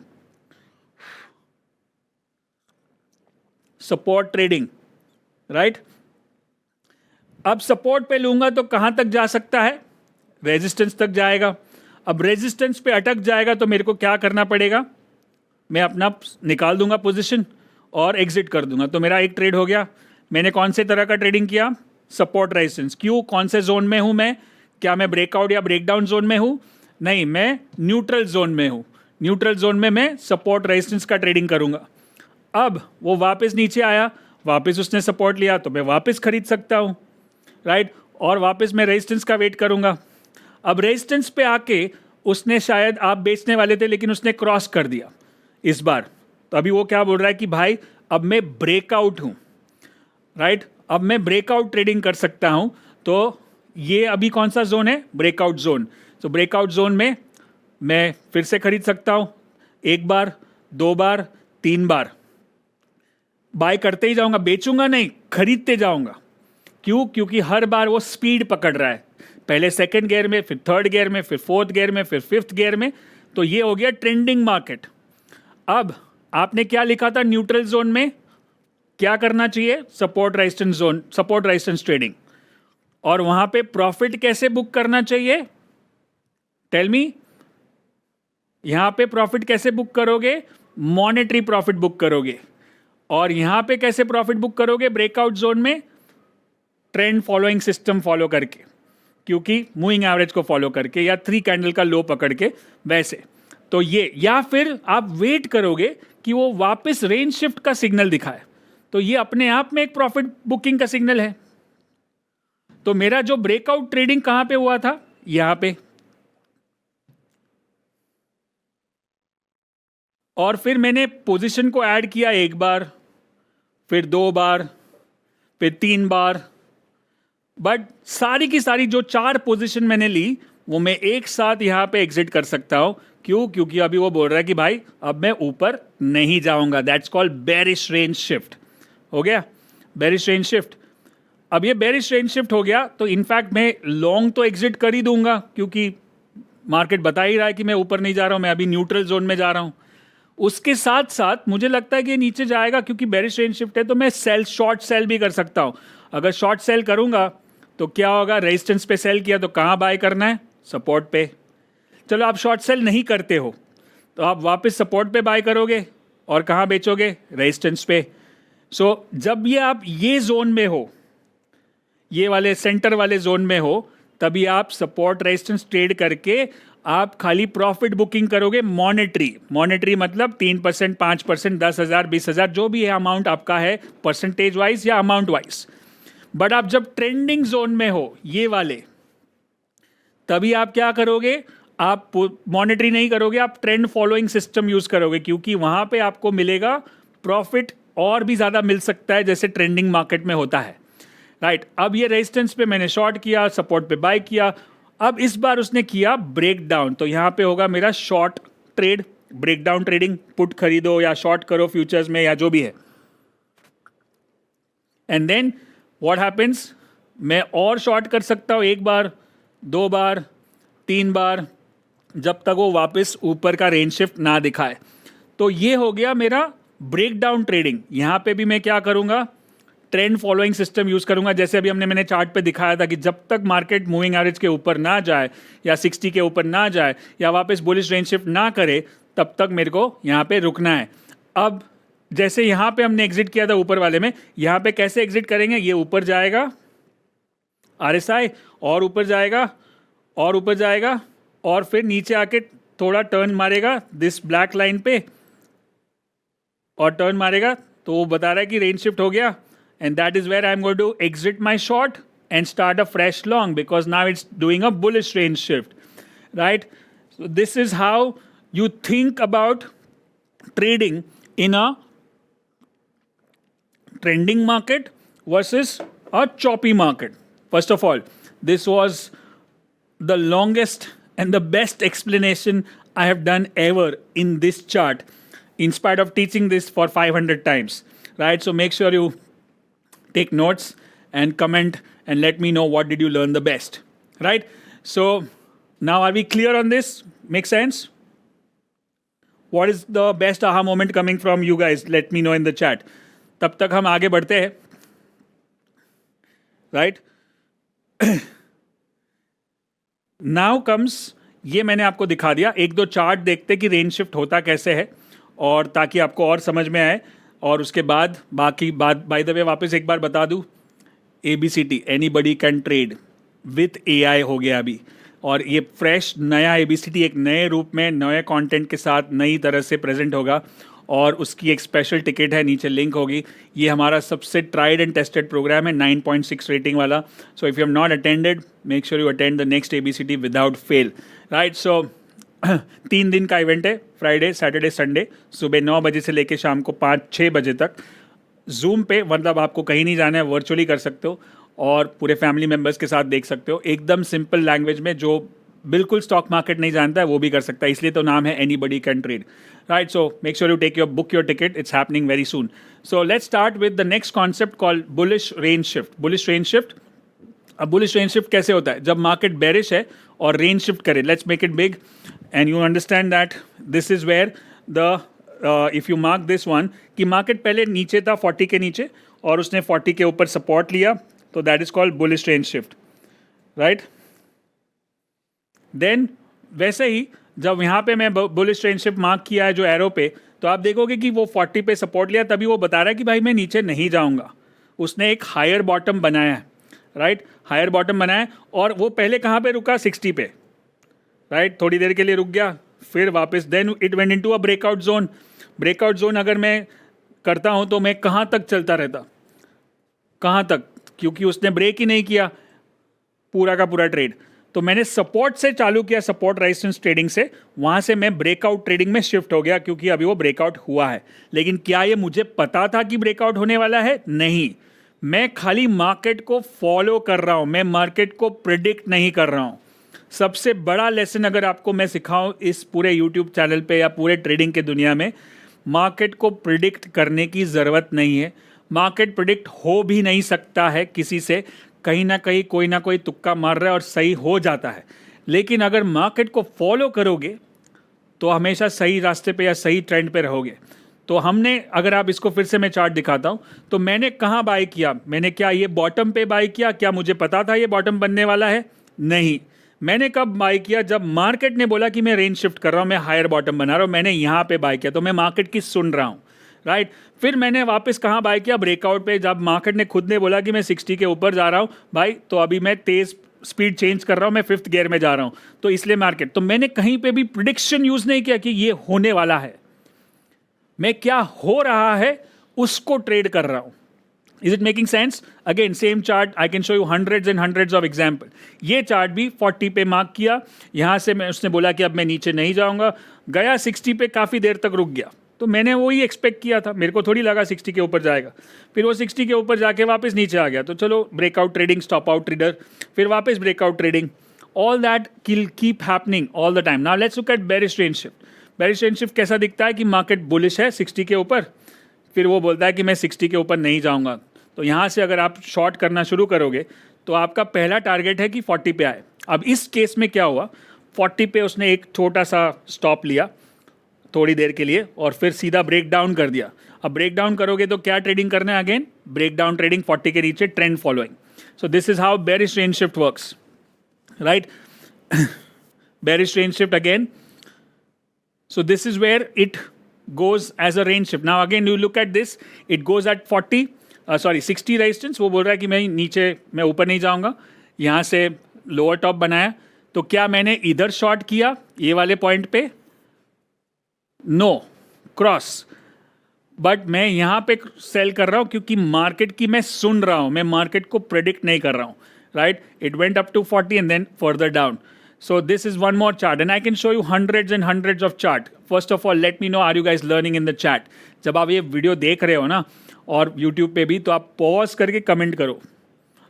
support trading, right? अब सपोर्ट पे लूंगा तो कहां तक जा सकता है? रेजिस्टेंस तक जाएगा। अब रेजिस्टेंस पे अटक जाएगा तो मेरे को क्या करना पड़ेगा? मैं अपना निकाल दूंगा पोजीशन और एग्जिट कर दूंगा। तो मेरा एक ट्रेड हो गया। मैंने कौन से तरह का ट्रेडिंग किया? Support resistance. क्यों? कौन से जोन में हूं मैं? क्या मैं ब्रेकआउट या ब्रेकडाउन जोन में हूँ? नहीं, मैं न्यूट्रल जोन में हूँ। न्यूट्रल जोन में मैं सपोर्ट रेजिस्टेंस का ट्रेडिंग करूँगा। अब वो वापस नीचे आया, वापस उसने सपोर्ट लिया तो मैं वापस खरीद सकता हूँ, राइट? और वापस मैं रेजिस्टेंस का वेट करूँगा। अब रेजिस्टेंस पे आके उसने, शायद आप बेचने वाले थे लेकिन उसने क्रॉस कर दिया इस बार, तो अभी वो क्या बोल रहा है कि भाई अब मैं ब्रेकआउट हूँ, राइट? अब मैं ब्रेकआउट ट्रेडिंग कर सकता हूँ। तो ये अभी कौन सा जोन है? Breakout zone. तो ब्रेकआउट जोन में मैं फिर से खरीद सकता हूँ, एक बार, दो बार, तीन बार। बाय करते ही जाऊंगा, बेचूंगा नहीं, खरीदते जाऊंगा। क्यों? क्योंकि हर बार वो स्पीड पकड़ रहा है, पहले सेकंड गियर में, फिर थर्ड गियर में, फिर फोर्थ गियर में, फिर फिफ्थ गियर में। तो ये हो गया ट्रेंडिंग मार्केट। अब आपने क्या लिखा था न्यूट्रल जोन में? क्या करना चाहिए? Support resistance zone, support resistance trading. और वहां पे प्रॉफिट कैसे बुक करना चाहिए? Tell me. यहां पे प्रॉफिट कैसे बुक करोगे? मॉनेटरी प्रॉफिट बुक करोगे। और यहां पे कैसे प्रॉफिट बुक करोगे? ब्रेकआउट जोन में ट्रेंड फॉलोइंग सिस्टम फॉलो करके, क्योंकि मूविंग एवरेज को फॉलो करके या 3 कैंडल का लो पकड़ के वैसे। तो ये, या फिर आप वेट करोगे कि वो वापस रेंज शिफ्ट का सिग्नल दिखाए, तो ये अपने आप में एक प्रॉफिट बुकिंग का सिग्नल है। तो मेरा जो ब्रेकआउट ट्रेडिंग कहां पे हुआ था? यहां पे। और फिर मैंने पोजीशन को ऐड किया, एक बार, फिर दो बार, फिर तीन बार। बट सारी की सारी जो 4 पोजीशन मैंने ली वो मैं एक साथ यहां पे एग्जिट कर सकता हूं। क्यों? क्योंकि अभी वो बोल रहा है कि भाई अब मैं ऊपर नहीं जाऊंगा। That's called bearish range shift. हो गया बेरिश रेंज शिफ्ट। अब ये बेरिश रेंज शिफ्ट हो गया तो इनफैक्ट मैं लॉन्ग तो एग्जिट कर ही दूंगा, क्योंकि मार्केट बता ही रहा है कि मैं ऊपर नहीं जा रहा हूं, मैं अभी न्यूट्रल जोन में जा रहा हूं। उसके साथ साथ मुझे लगता है कि ये नीचे जाएगा, क्योंकि बेरिश रेंज शिफ्ट है, तो मैं सेल, शॉर्ट सेल भी कर सकता हूं। अगर शॉर्ट सेल करूंगा तो क्या होगा? रेजिस्टेंस पे सेल किया तो कहां बाय करना है? सपोर्ट पे। चलो आप शॉर्ट सेल नहीं करते हो तो आप वापस सपोर्ट पे बाय करोगे और कहां बेचोगे? रेजिस्टेंस पे। सो जब ये आप ये जोन में हो, ये वाले सेंटर वाले जोन में हो, तभी आप सपोर्ट रेजिस्टेंस ट्रेड करके आप खाली प्रॉफिट बुकिंग करोगे। मॉनेटरी, मॉनेटरी मतलब 3%, 5%, 10,000, 20,000, जो भी है अमाउंट आपका है, परसेंटेज वाइज या अमाउंट वाइज। बट आप जब ट्रेंडिंग जोन में हो, ये वाले, तभी आप क्या करोगे? आप मॉनेटरी नहीं करोगे, आप ट्रेंड फॉलोइंग सिस्टम यूज करोगे, क्योंकि वहां पे आपको मिलेगा प्रॉफिट और भी ज्यादा मिल सकता है, जैसे ट्रेंडिंग मार्केट में होता है, राइट? अब ये रेजिस्टेंस पे मैंने शॉर्ट किया, सपोर्ट पे बाय किया। अब इस बार उसने किया ब्रेक डाउन, तो यहां पे होगा मेरा short trade, break down trading. Put खरीदो या शॉर्ट करो फ्यूचर्स में या जो भी है। And then what happens? मैं और शॉर्ट कर सकता हूं, एक बार, दो बार, तीन बार, जब तक वो वापस ऊपर का रेंज शिफ्ट ना दिखाए। तो ये हो गया मेरा ब्रेक डाउन ट्रेडिंग। यहां पे भी मैं क्या करूंगा? ट्रेंड फॉलोइंग सिस्टम यूज करूंगा। जैसे अभी मैंने चार्ट पे दिखाया था कि जब तक मार्केट मूविंग एवरेज के ऊपर ना जाए या 60 के ऊपर ना जाए या वापस बुलिश रेंज शिफ्ट ना करे, तब तक मेरे को यहाँ पे रुकना है। अब जैसे यहाँ पे हमने एग्जिट किया था ऊपर वाले में, यहाँ पे कैसे एग्जिट करेंगे? ये ऊपर जाएगा RSI, और ऊपर जाएगा, और ऊपर जाएगा, और फिर नीचे आके थोड़ा टर्न मारेगा दिस ब्लैक लाइन पे, और टर्न मारेगा तो वो बता रहा है कि रेंज शिफ्ट हो गया। And that is where I'm going to exit my short and start a fresh long, because now it's doing a bullish range shift, right? So this is how you think about trading in a trending market versus a choppy market. First of all, this was the longest and the best explanation I have done ever in this chart, in spite of teaching this for 500 times, right? So make sure you take notes and comment and let me know what did you learn the best, right? So now are we clear on this? Make sense? What is the best aha moment coming from you guys? Let me know in the chat. तब तक हम आगे बढ़ते हैं, right? Now comes, ये मैंने आपको दिखा दिया। एक दो चार्ट देखते कि रेंज शिफ्ट होता कैसे है, और ताकि आपको और समझ में आए। और उसके बाद बाकी बात, बाय द वे वापस एक बार बता दूं, ABCT, anybody can trade, with AI हो गया अभी, और ये फ्रेश नया ABCD एक नए रूप में नए कंटेंट के साथ नई तरह से प्रेजेंट होगा, और उसकी एक स्पेशल टिकट है, नीचे लिंक होगी। ये हमारा सबसे ट्राइड एंड टेस्टेड प्रोग्राम है, 9.6 रेटिंग वाला। So if you have not attended, make sure you attend the next ABCD without fail, right. So 3 दिन का इवेंट है, फ्राइडे सैटरडे संडे, सुबह 9 बजे से लेकर शाम को 5-6 बजे तक जूम पे, मतलब आपको कहीं नहीं जाना है, वर्चुअली कर सकते हो और पूरे फैमिली मेम्बर्स के साथ देख सकते हो, एकदम सिंपल लैंग्वेज में। जो बिल्कुल स्टॉक मार्केट नहीं जानता है वो भी कर सकता है, इसलिए तो नाम है anybody can trade, right. So make sure you take your book your ticket, it's happening very soon. So let's start with the next concept called bullish range shift. Bullish range shift, अब bullish range shift कैसे होता है? जब market bearish है और range shift करे, let's make it big and you understand that this is where the if you mark this one, कि market पहले नीचे था 40 के नीचे और उसने 40 के ऊपर सपोर्ट लिया, तो that is called bullish range shift, right. Then वैसे ही जब यहाँ पे मैं बुलिश रेंज शिफ्ट मार्क किया है जो एरो पे, तो आप देखोगे कि वो 40 पे सपोर्ट लिया, तभी वो बता रहा है कि भाई मैं नीचे नहीं जाऊँगा। उसने एक हायर बॉटम बनाया है, राइट, हायर बॉटम बनाया है, और वो पहले कहाँ पे रुका? 60 पे, राइट। थोड़ी देर के लिए रुक गया, फिर वापस, then it went into a breakout zone. Breakout zone अगर मैं करता हूँ तो मैं कहाँ तक चलता रहता? कहाँ तक? क्योंकि उसने ब्रेक ही नहीं किया पूरा का पूरा ट्रेड, तो मैंने सपोर्ट से चालू किया, सपोर्ट रेजिस्टेंस ट्रेडिंग से, वहाँ से मैं ब्रेकआउट ट्रेडिंग में शिफ्ट हो गया, क्योंकि अभी वो ब्रेकआउट हुआ है। लेकिन क्या ये मुझे पता था कि ब्रेकआउट होने वाला है? नहीं, मैं खाली मार्केट को फॉलो कर रहा हूँ, मैं मार्केट को प्रिडिक्ट नहीं कर रहा हूँ। सबसे बड़ा लेसन अगर आपको मैं सिखाऊं इस पूरे यूट्यूब चैनल पे या पूरे ट्रेडिंग के दुनिया में, मार्केट को प्रिडिक्ट करने की ज़रूरत नहीं है। मार्केट प्रिडिक्ट हो भी नहीं सकता है किसी से, कहीं ना कहीं कोई ना कोई तुक्का मार रहा है और सही हो जाता है। लेकिन अगर मार्केट को फॉलो करोगे तो हमेशा सही रास्ते पे या सही ट्रेंड पे रहोगे। तो हमने, अगर आप इसको फिर से मैं चार्ट दिखाता हूँ, तो मैंने कहाँ बाय किया? मैंने क्या ये बॉटम पे बाय किया? क्या मुझे पता था ये बॉटम बनने वाला है? नहीं। मैंने कब बाय किया? जब मार्केट ने बोला कि मैं रेंज शिफ्ट कर रहा हूँ, मैं हायर बॉटम बना रहा हूँ, मैंने यहाँ पे बाय किया, तो मैं मार्केट की सुन रहा हूँ, राइट। फिर मैंने वापस कहाँ बाय किया? ब्रेकआउट पे, जब मार्केट ने खुद ने बोला कि मैं 60 के ऊपर जा रहा हूँ भाई, तो अभी मैं तेज़ स्पीड चेंज कर रहा हूँ, मैं 5th गियर में जा रहा हूँ, तो इसलिए मार्केट, तो मैंने कहीं पे भी प्रिडिक्शन यूज़ नहीं किया कि ये होने वाला है, मैं क्या हो रहा है उसको ट्रेड कर रहा हूँ। Is it making sense? Again, same chart. I can show you hundreds and hundreds of example. ये चार्ट भी 40 पे मार्क किया, यहाँ से मैं, उसने बोला कि अब मैं नीचे नहीं जाऊँगा, गया 60 पे, काफ़ी देर तक रुक गया, तो मैंने वही एक्सपेक्ट किया था, मेरे को थोड़ी लगा 60 के ऊपर जाएगा। फिर वो 60 के ऊपर जाके वापस नीचे आ गया, तो चलो breakout trading, stop out trader, फिर वापस breakout trading, all that kill keep happening all the time. Now let's look eight bearish range shift. Bearish range shift कैसा दिखता है? कि मार्केट बुलिश है 60 के ऊपर, फिर वो बोलता है कि मैं 60 के ऊपर नहीं जाऊँगा, तो यहाँ से अगर आप शॉर्ट करना शुरू करोगे तो आपका पहला टारगेट है कि 40 पे आए। अब इस केस में क्या हुआ? 40 पे उसने एक छोटा सा स्टॉप लिया थोड़ी देर के लिए और फिर सीधा ब्रेक डाउन कर दिया। अब ब्रेक डाउन करोगे तो क्या ट्रेडिंग करना है? अगेन ब्रेक डाउन ट्रेडिंग, 40 के नीचे, trend following. So this is how bearish range shift works, right. Bearish range shift again, so this is where it goes as a range shift. Now again you look at this, it goes at 60 resistance, वो बोल रहा है कि मैं नीचे, मैं ऊपर नहीं जाऊंगा, यहाँ से लोअर टॉप बनाया, तो क्या मैंने इधर शॉर्ट किया ये वाले पॉइंट पे? नो, क्रॉस, बट मैं यहाँ पे सेल कर रहा हूँ क्योंकि मार्केट की मैं सुन रहा हूँ, मैं मार्केट को प्रेडिक्ट नहीं कर रहा हूँ, right. It went up to 40 and then further down. So this is one more chart and I can show you hundreds and hundreds of chart. First of all, let me know, are you guys learning in the chat? जब आप ये video देख रहे हो ना और YouTube पे भी, तो आप पॉज करके कमेंट करो,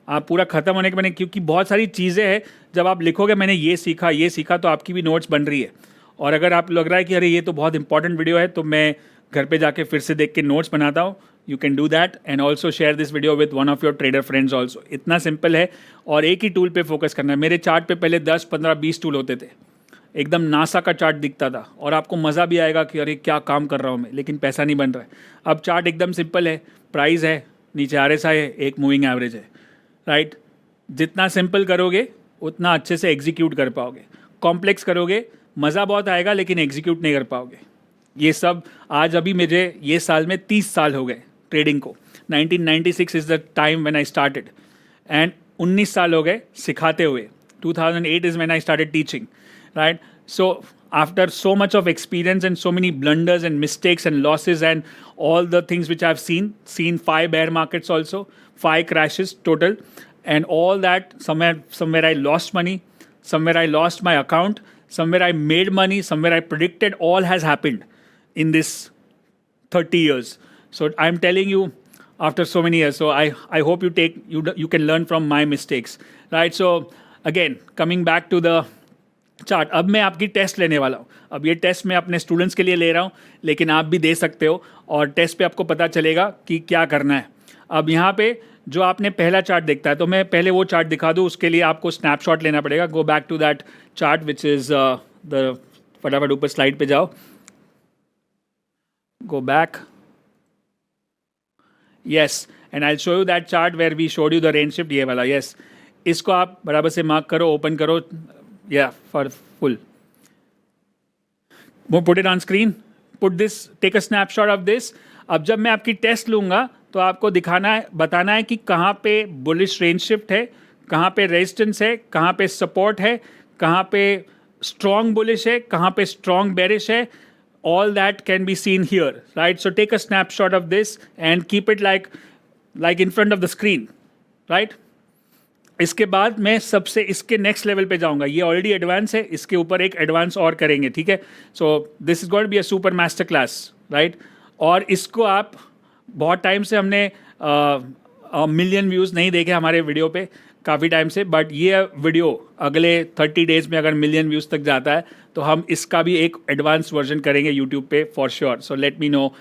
आप पूरा खत्म होने के बाद, क्योंकि बहुत सारी चीज़ें हैं, जब आप लिखोगे मैंने ये सीखा, तो आपकी भी नोट्स बन रही है। और अगर आप लग रहा है कि अरे ये तो बहुत इंपॉर्टेंट वीडियो है, तो मैं घर पे जाके फिर से देख के नोट्स बनाता हूँ, you can do that and also share this video with one of your trader friends also. इतना सिंपल है और एक ही टूल पे फोकस करना है। मेरे चार्ट पे पहले 10, 15, 20 टूल होते थे, एकदम नासा का चार्ट दिखता था और आपको मज़ा भी आएगा कि अरे क्या काम कर रहा हूँ मैं, लेकिन पैसा नहीं बन रहा है। अब चार्ट एकदम सिंपल है, प्राइस है, नीचे RSI है, एक मूविंग एवरेज है, राइट। जितना सिंपल करोगे उतना अच्छे से एग्जीक्यूट कर पाओगे। कॉम्प्लेक्स करोगे मज़ा बहुत आएगा लेकिन एग्जीक्यूट नहीं कर पाओगे। ये सब आज, अभी मुझे ये साल में 30 साल हो गए ट्रेडिंग को। 1996 is the time when I started and 19 साल हो गए सिखाते हुए. 2008 is when I started teaching, right? So after so much of experience and so many blunders and mistakes and losses and all the things which I've seen 5 bear markets also, 5 crashes total, and all that, somewhere I lost money, somewhere I lost my account, somewhere I made money, somewhere I predicted, all has happened in this 30 years. So I'm telling you, after so many years, so I hope you can learn from my mistakes, right? So again, coming back to the chart. अब मैं आपकी test लेने वाला हूँ. अब ये test मैं अपने स्टूडेंट्स के लिए ले रहा हूँ, लेकिन आप भी दे सकते हो, और टेस्ट पे आपको पता चलेगा कि क्या करना है. अब यहाँ पे जो आपने पहला चार्ट देखता है, तो मैं पहले वो चार्ट दिखा दूँ. उसके लिए आपको स्नैपशॉट लेना पड़ेगा. Go back to that chart which is the, फटाफट ऊपर स्लाइड पे जाओ. Go back. Yes, and I show you that chart where we showed you the range shift. ये वाला, यस. इसको आप बराबर से मार्क करो, ओपन करो. Yeah, for full. Put it on screen. Take a snapshot of this. अब जब मैं आपकी टेस्ट लूँगा तो आपको दिखाना है, बताना है कि कहाँ पे बुलिश रेंज शिफ्ट है, कहाँ पे रेजिस्टेंस है, कहाँ पे सपोर्ट है, कहाँ पे स्ट्रॉन्ग बुलिश है, कहाँ पे स्ट्रॉन्ग बेरिश है. All that can be seen here, right? So take a snapshot of this and keep it like in front of the screen, right? इसके बाद मैं सबसे इसके नेक्स्ट लेवल पे जाऊंगा. ये ऑलरेडी एडवांस है, इसके ऊपर एक एडवांस और करेंगे, ठीक है. So this is going to be a super master class, right. और इसको आप, बहुत टाइम से हमने मिलियन व्यूज़ नहीं देखे हमारे वीडियो पे, काफ़ी टाइम से, बट ये वीडियो अगले 30 डेज़ में अगर मिलियन व्यूज़ तक जाता है तो हम इसका भी एक एडवांस वर्जन करेंगे यूट्यूब पे for sure. So let me know,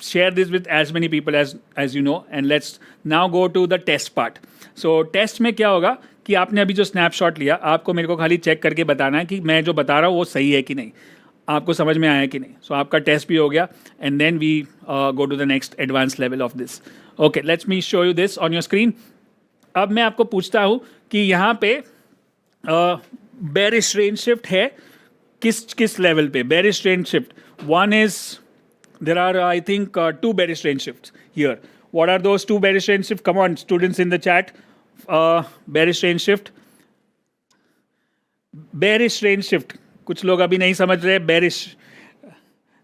share this with as many people as you know, and let's now go to the test part. सो टेस्ट में क्या होगा कि आपने अभी जो स्नैपशॉट लिया, आपको मेरे को खाली चेक करके बताना है कि मैं जो बता रहा हूँ वो सही है कि नहीं, आपको समझ में आया कि नहीं. सो आपका टेस्ट भी हो गया, and then we go to the next advance level of this. Okay, let's me show you this on your screen. अब मैं आपको पूछता हूँ कि यहाँ पे बेरिश रेंज शिफ्ट है किस लेवल पे. Bearish range shift, one is, there are I think 2 bearish range shifts here. What are those 2 bearish range shifts? Come on, students in the chat. Bearish range shift. Bearish range shift. कुछ लोग अभी नहीं समझ रहे. Bearish.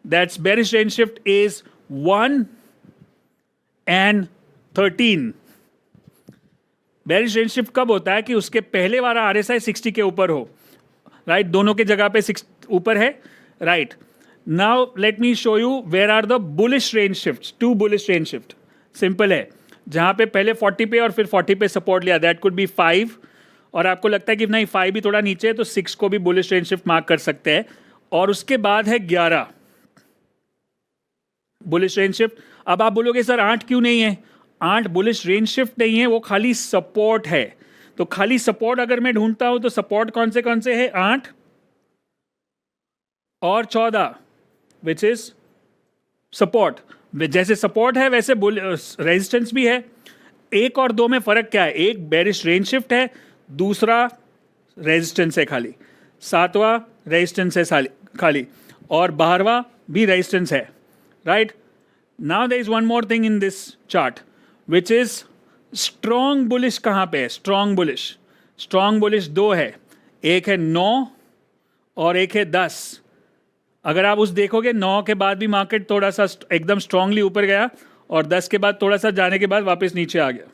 That's bearish range shift is 1 and 13. Bearish range shift कब होता है कि उसके पहले वाला RSI 60 के ऊपर हो, राइट. दोनों के जगह पे 6 ऊपर है, right. Now let me show you where are the bullish range shift. 2 bullish range shift simple है, जहाँ पे पहले 40 पे और फिर 40 पे सपोर्ट लिया. दैट कुड बी 5, और आपको लगता है कि नहीं 5 भी थोड़ा नीचे है, तो 6 को भी बुलिश रेंज शिफ्ट मार्क कर सकते हैं. और उसके बाद है 11 बुलिश रेंज शिफ्ट. अब आप बोलोगे सर 8 क्यों नहीं है? 8 बुलिश रेंज शिफ्ट नहीं है, वो खाली सपोर्ट है. तो खाली सपोर्ट अगर मैं ढूंढता हूं तो सपोर्ट कौन से है? 8 और 14, विच इज सपोर्ट. जैसे सपोर्ट है वैसे रेजिस्टेंस भी है. 1 और 2 में फर्क क्या है? एक बेरिश रेंज शिफ्ट है, दूसरा रेजिस्टेंस है खाली. 7वां रेजिस्टेंस है खाली, और 12वां भी रेजिस्टेंस है, right. Now there is one more thing in this chart which is strong bullish. कहाँ पे है स्ट्रॉन्ग बुलिश? स्ट्रॉन्ग बुलिश 2 है, एक है 9 और एक है 10. अगर आप उस देखोगे 9 के बाद भी मार्केट थोड़ा सा एकदम स्ट्रांगली ऊपर गया, और 10 के बाद थोड़ा सा जाने के बाद वापस नीचे आ गया.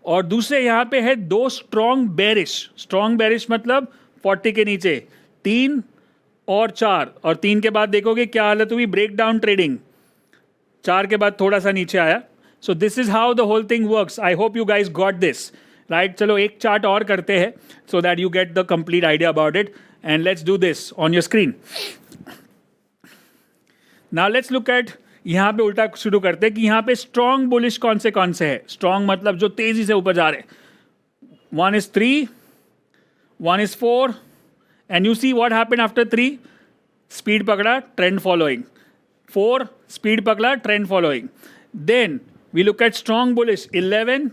और दूसरे यहाँ पे है 2 स्ट्रॉन्ग बेरिश. स्ट्रॉन्ग बेरिश मतलब 40 के नीचे 3 और 4, और 3 के बाद देखोगे क्या हालत हुई, ब्रेक डाउन ट्रेडिंग. 4 के बाद थोड़ा सा नीचे आया. So this is how the whole thing works. I hope you guys got this, right. चलो एक चार्ट और करते हैं so that you get the complete idea about it, and let's do this on your screen. Now let's look at, यहाँ पे उल्टा शुरू करते हैं कि यहाँ पे स्ट्रॉन्ग बुलिश कौन से है. स्ट्रॉन्ग मतलब जो तेजी से ऊपर जा रहे हैं. 1 is 3, 1 is 4, and you see what happened after 3. Speed पकड़ा, ट्रेंड फॉलोइंग. 4 स्पीड पकड़ा, trend following. Then we look at strong bullish 11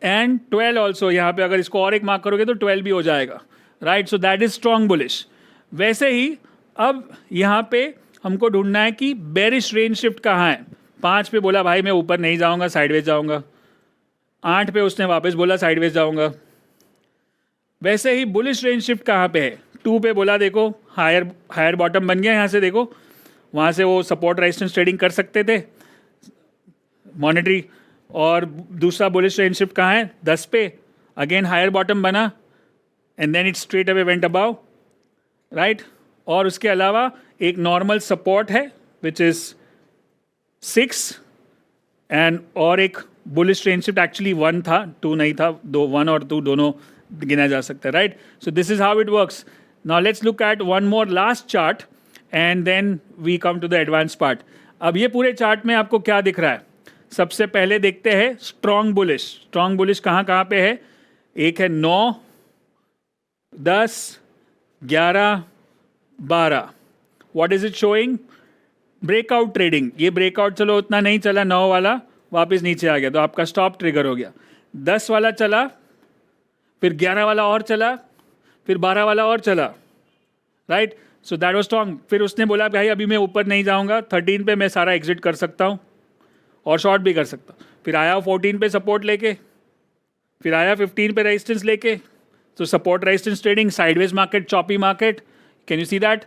and 12 also. यहाँ पे अगर इसको और एक मार्क करोगे तो 12 भी हो जाएगा, right. So that is strong bullish. वैसे ही अब यहाँ पे हमको ढूंढना है कि बेरिश रेंज शिफ्ट कहाँ है. 5 पे बोला भाई मैं ऊपर नहीं जाऊँगा, साइडवेज जाऊँगा. 8 पे उसने वापस बोला साइडवेज जाऊंगा। वैसे ही बुलिश रेंज शिफ्ट कहाँ पे है, 2 पे बोला देखो हायर बॉटम बन गया यहाँ से, देखो वहाँ से वो सपोर्ट रेजिस्टेंस ट्रेडिंग कर सकते थे मॉनेटरी। और दूसरा बुलिश रेंज शिफ्ट कहाँ है, 10 पे, अगेन हायर बॉटम बना and then it straight away went above, right. और उसके अलावा एक नॉर्मल सपोर्ट है विच इज 6 एंड और एक बुलिश रेंज शिफ्ट, एक्चुअली 1 था 2 नहीं था, 1 और 2 दोनों गिना जा सकता है, right. So this is how it works. Now let's look at one more last chart and then we come to the advance part. अब ये पूरे चार्ट में आपको क्या दिख रहा है, सबसे पहले देखते हैं स्ट्रॉन्ग बुलिश। स्ट्रॉन्ग बुलिश कहाँ कहाँ पे है, एक है 9, 10, 11, 12। What is it showing, breakout trading. ये ब्रेकआउट चलो उतना नहीं चला, 9 वाला वापस नीचे आ गया तो आपका स्टॉप ट्रिगर हो गया। 10 वाला चला, फिर 11 वाला और चला, फिर 12 वाला और चला, right. So that was strong. फिर उसने बोला भाई अभी मैं ऊपर नहीं जाऊंगा, 13 पे मैं सारा एग्जिट कर सकता हूँ और शॉर्ट भी कर सकता हूँ। फिर आया 14 पे सपोर्ट लेके, फिर आया 15 पे रेजिस्टेंस लेके। तो support resistance trading, sideways market, choppy market, can you see that.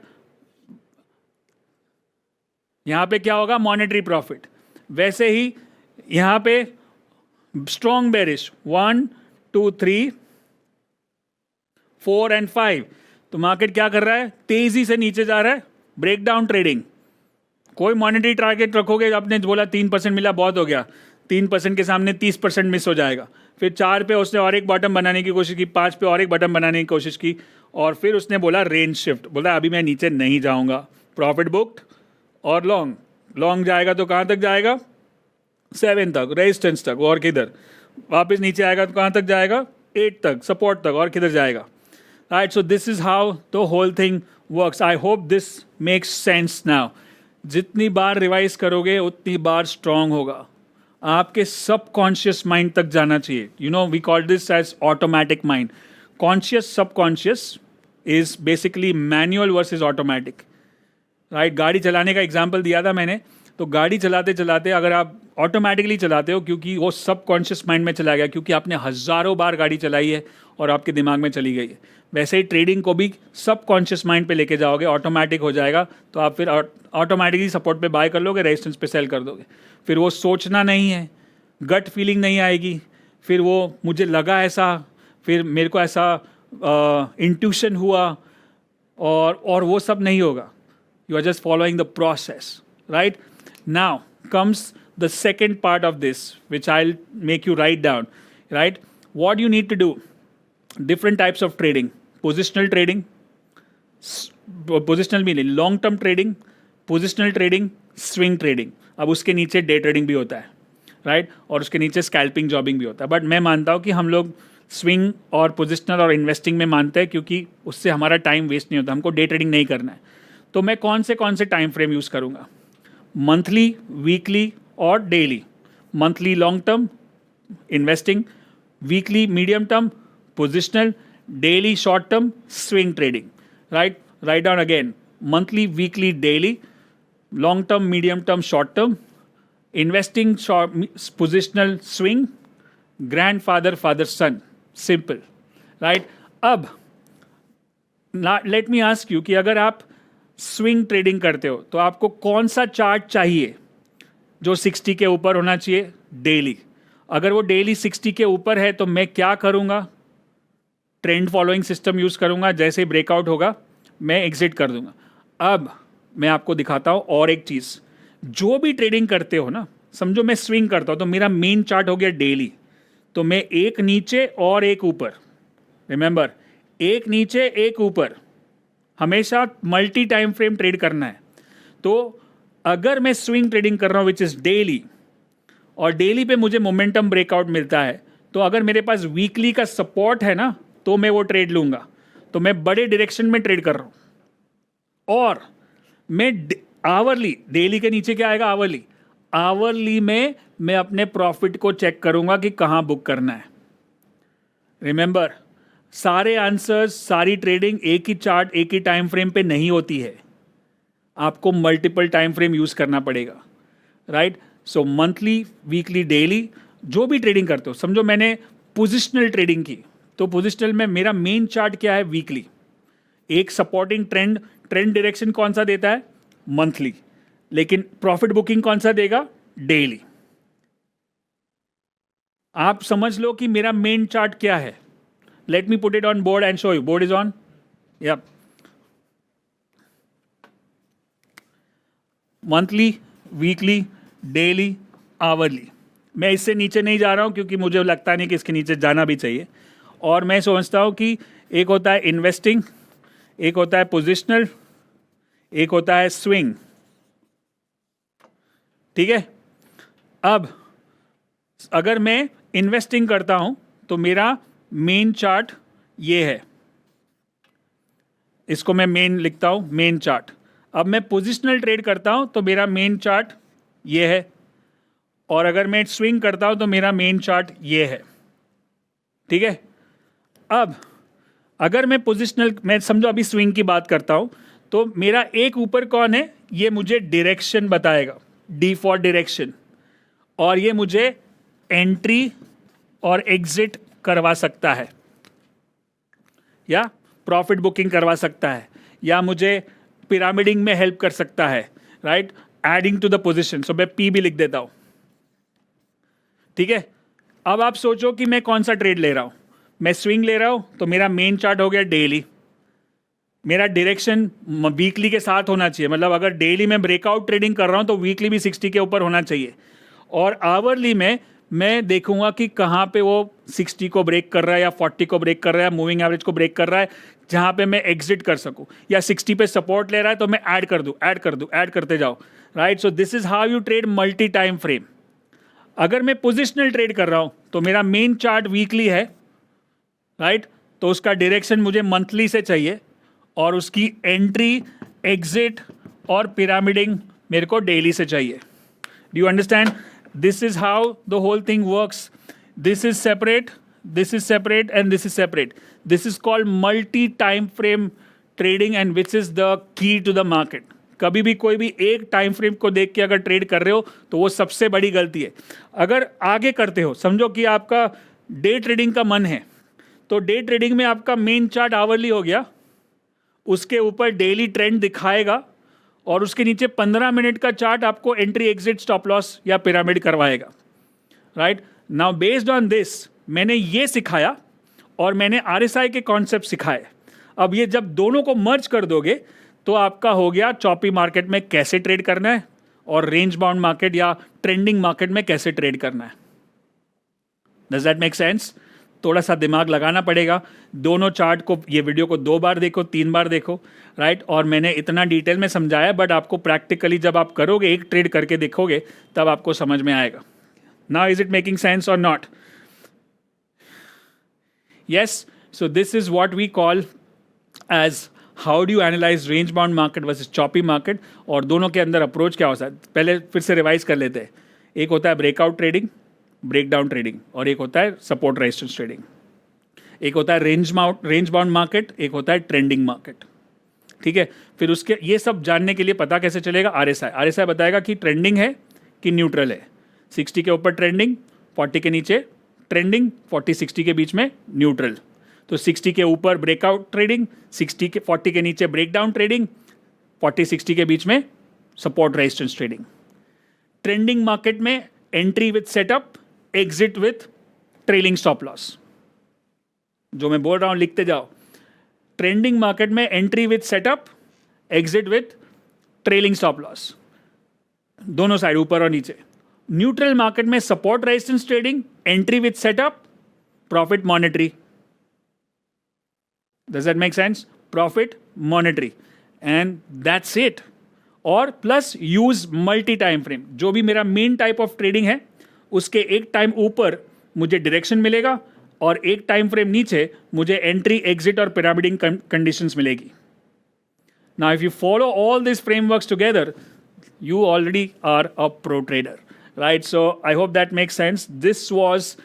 यहाँ पे क्या होगा, मॉनेटरी प्रॉफिट। वैसे ही यहाँ पे स्ट्रॉन्ग बेरिश 1, 2, 3, 4 एंड 5। तो मार्केट क्या कर रहा है, तेजी से नीचे जा रहा है, ब्रेकडाउन ट्रेडिंग। कोई मॉनेटरी टारगेट रखोगे, आपने बोला 3% मिला बहुत हो गया, 3% के सामने 30% मिस हो जाएगा। फिर 4 पे उसने और एक बॉटम बनाने की कोशिश की, 5 पे और एक बॉटम बनाने की कोशिश की, और फिर उसने बोला रेंज शिफ्ट, बोला अभी मैं नीचे नहीं जाऊंगा, प्रॉफिट बुक्ड। और लॉन्ग जाएगा तो कहाँ तक जाएगा, 7 तक, रेजिस्टेंस तक, और किधर वापस नीचे आएगा तो कहाँ तक जाएगा, 8 तक, सपोर्ट तक, और किधर जाएगा, right. So this is how the whole thing works. I hope this makes sense now. जितनी बार रिवाइज करोगे उतनी बार स्ट्रांग होगा, आपके सबकॉन्शियस माइंड तक जाना चाहिए। You know we call this as automatic mind. Conscious subconscious is basically manual versus automatic, right. गाड़ी चलाने का एग्जाम्पल दिया था मैंने, तो गाड़ी चलाते चलाते अगर आप ऑटोमेटिकली चलाते हो क्योंकि वो सबकॉन्शियस माइंड में चला गया, क्योंकि आपने हज़ारों बार गाड़ी चलाई है और आपके दिमाग में चली गई है, वैसे ही ट्रेडिंग को भी सबकॉन्शियस माइंड पे लेके जाओगे, ऑटोमेटिक हो जाएगा। तो आप फिर ऑटोमेटिकली सपोर्ट पे बाय कर लोगे, रेजिस्टेंस पे सेल कर दोगे। फिर वो सोचना नहीं है, गट फीलिंग नहीं आएगी, फिर वो मुझे लगा ऐसा, फिर मेरे को ऐसा इंट्यूशन हुआ, और वो सब नहीं होगा। You are just following the process, right? Now comes the second part of this, which I'll make you write down, right? What you need to do, different types of trading, positional trading, positional meaning long term trading, positional trading, swing trading. अब उसके नीचे day trading भी होता है, right, और उसके नीचे scalping जॉबिंग भी होता है। बट मैं मानता हूँ कि हम लोग स्विंग और पोजिशनल और इन्वेस्टिंग में मानते हैं, क्योंकि उससे हमारा टाइम वेस्ट नहीं होता, हमको डे ट्रेडिंग नहीं करना है। तो मैं कौन से टाइम फ्रेम यूज़ करूँगा, मंथली, वीकली और daily. Monthly long term investing, weekly medium term positional, daily short term swing trading, right. Write down again, monthly, weekly, daily, long term, medium term, short term, investing, positional, swing, grandfather, father, son, simple, right. अब let me ask you कि अगर आप swing trading करते हो तो आपको कौन सा चार्ट चाहिए जो 60 के ऊपर होना चाहिए डेली। अगर वो डेली 60 के ऊपर है तो मैं क्या करूँगा, ट्रेंड फॉलोइंग सिस्टम यूज़ करूँगा, जैसे ही ब्रेकआउट होगा मैं एग्जिट कर दूँगा। अब मैं आपको दिखाता हूँ और एक चीज़, जो भी ट्रेडिंग करते हो ना, समझो मैं स्विंग करता हूँ तो मेरा मेन चार्ट हो गया डेली, तो मैं एक नीचे और एक ऊपर, रिमेंबर एक नीचे एक ऊपर, हमेशा मल्टी टाइम फ्रेम ट्रेड करना है। तो अगर मैं स्विंग ट्रेडिंग कर रहा हूँ विच इज़ डेली, और डेली पे मुझे मोमेंटम ब्रेकआउट मिलता है, तो अगर मेरे पास वीकली का सपोर्ट है ना तो मैं वो ट्रेड लूँगा। तो मैं बड़े डायरेक्शन में ट्रेड कर रहा हूँ, और मैं आवरली, डेली के नीचे क्या आएगा, आवरली, आवरली में मैं अपने प्रॉफिट को चेक करूँगा कि कहाँ बुक करना है। रिमेंबर, सारे आंसर्स, सारी ट्रेडिंग एक ही चार्ट, एक ही टाइम फ्रेम पे नहीं होती है, आपको मल्टीपल टाइम फ्रेम यूज़ करना पड़ेगा, राइट। सो मंथली, वीकली, डेली, जो भी ट्रेडिंग करते हो, समझो मैंने पोजिशनल ट्रेडिंग की, तो पोजिशनल में मेरा मेन चार्ट क्या है? वीकली। एक सपोर्टिंग ट्रेंड डायरेक्शन कौन सा देता है? मंथली। लेकिन प्रॉफिट बुकिंग कौन सा देगा? डेली। आप समझ लो कि मेरा मेन चार्ट क्या है। Let me put it on board and show you. Board is on. Yup. Monthly, weekly, daily, hourly. मैं इससे नीचे नहीं जा रहा हूं क्योंकि मुझे लगता नहीं कि इसके नीचे जाना भी चाहिए। और मैं समझता हूं कि एक होता है इन्वेस्टिंग, एक होता है पोजिशनल, एक होता है स्विंग। ठीक है। अब अगर मैं इन्वेस्टिंग करता हूं तो मेरा मेन चार्ट ये है, इसको मैं मेन लिखता हूं, मेन चार्ट। अब मैं पोजिशनल ट्रेड करता हूं तो मेरा मेन चार्ट ये है, और अगर मैं स्विंग करता हूं तो मेरा मेन चार्ट ये है। ठीक है। अब अगर मैं पोजिशनल, मैं समझो अभी स्विंग की बात करता हूं, तो मेरा एक ऊपर कौन है? ये मुझे डायरेक्शन बताएगा, डी फॉर डायरेक्शन, और ये मुझे एंट्री और एग्जिट करवा सकता है, या प्रॉफिट बुकिंग करवा सकता है, या मुझे पिरामिडिंग में हेल्प कर सकता है, right, adding to the position. So मैं पी भी लिख देता हूं। ठीक है। अब आप सोचो कि मैं कौन सा ट्रेड ले रहा हूं। मैं स्विंग ले रहा हूं तो मेरा मेन चार्ट हो गया डेली। मेरा डायरेक्शन वीकली के साथ होना चाहिए, मतलब अगर डेली में ब्रेकआउट ट्रेडिंग कर रहा हूं तो वीकली भी 60 के ऊपर होना चाहिए। और आवरली में मैं देखूंगा कि कहाँ पे वो 60 को ब्रेक कर रहा है, या 40 को ब्रेक कर रहा है, मूविंग एवरेज को ब्रेक कर रहा है, जहाँ पे मैं एग्जिट कर सकूं, या 60 पे सपोर्ट ले रहा है तो मैं ऐड कर दूं, ऐड करते जाओ, right. So this is how you trade multi time frame. अगर मैं पोजिशनल ट्रेड कर रहा हूं तो मेरा मेन चार्ट वीकली है, राइट, तो उसका डायरेक्शन मुझे मंथली से चाहिए, और उसकी एंट्री, एग्जिट और पिरामिडिंग मेरे को डेली से चाहिए। Do you understand? This is how the whole thing works. This is separate, this is separate and this is separate. This is called multi time frame trading, and which is the key to the market. कभी भी कोई भी एक time frame को देख के अगर trade कर रहे हो तो वो सबसे बड़ी गलती है। अगर आगे करते हो, समझो कि आपका डे ट्रेडिंग का मन है, तो डे ट्रेडिंग में आपका मेन चार्ट आवरली हो गया, उसके ऊपर डेली ट्रेंड दिखाएगा, और उसके नीचे 15 मिनट का चार्ट आपको एंट्री, एग्जिट, स्टॉप लॉस या पिरामिड करवाएगा, right. Now based on this मैंने ये सिखाया, और मैंने आरएसआई के कॉन्सेप्ट सिखाए। अब ये जब दोनों को मर्ज कर दोगे तो आपका हो गया चॉपी मार्केट में कैसे ट्रेड करना है, और रेंज बाउंड मार्केट या ट्रेंडिंग मार्केट में कैसे ट्रेड करना है। Does that make sense? थोड़ा सा दिमाग लगाना पड़ेगा। दोनों चार्ट को, ये वीडियो को 2 बार देखो, 3 बार देखो, राइट। और मैंने इतना डिटेल में समझाया, बट आपको प्रैक्टिकली जब आप करोगे, एक ट्रेड करके देखोगे, तब आपको समझ में आएगा। Now is it making sense और not? Yes. So this is what we call as how do you analyse range bound market versus choppy market, और दोनों के अंदर अप्रोच क्या होता है। पहले फिर से रिवाइज कर लेते हैं। एक होता है ब्रेकआउट ट्रेडिंग, ब्रेकडाउन ट्रेडिंग, और एक होता है सपोर्ट रेजिस्टेंस ट्रेडिंग। एक होता है रेंज बाउंड मार्केट, एक होता है ट्रेंडिंग मार्केट। ठीक है। फिर उसके ये सब जानने के लिए पता कैसे चलेगा? आरएसआई बताएगा कि ट्रेंडिंग है कि न्यूट्रल है। 60 के ऊपर ट्रेंडिंग, 40 के नीचे ट्रेंडिंग, 40-60 के बीच में न्यूट्रल। तो 60 के ऊपर ब्रेकआउट ट्रेडिंग, 40 के नीचे ब्रेकडाउन ट्रेडिंग, 40-60 के बीच में support resistance trading. Trending market में entry with setup, exit with trailing stop loss. जो मैं बोल रहा हूं लिखते जाओ। ट्रेंडिंग मार्केट में entry with setup, exit with trailing stop loss, दोनों साइड, ऊपर और नीचे। न्यूट्रल मार्केट में support resistance trading, entry with setup, profit monetary. Does that make sense? Profit, monetary, and that's it. और plus use multi time frame. जो भी मेरा main type of trading है, उसके एक टाइम ऊपर मुझे डायरेक्शन मिलेगा, और एक टाइम फ्रेम नीचे मुझे एंट्री, एग्जिट और पिरामिडिंग कंडीशंस मिलेगी। Now if you follow all this frameworks together, you already are a pro trader, right? So I hope that makes sense. This was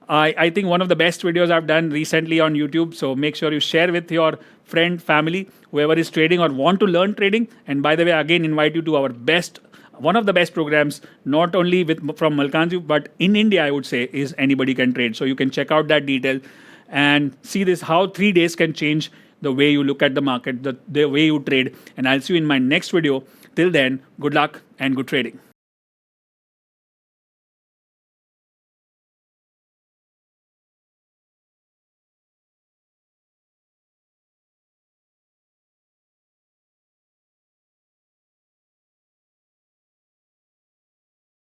I think one of the best videos I've done recently on YouTube. So make sure you share with your friend, family, whoever is trading or want to learn trading. And by the way, again invite you to our best one of the best programs, not only from Malkanju, but in India, I would say, is Anybody Can Trade. So you can check out that detail and see this, how 3 days can change the way you look at the market, the way you trade. And I'll see you in my next video. Till then, good luck and good trading.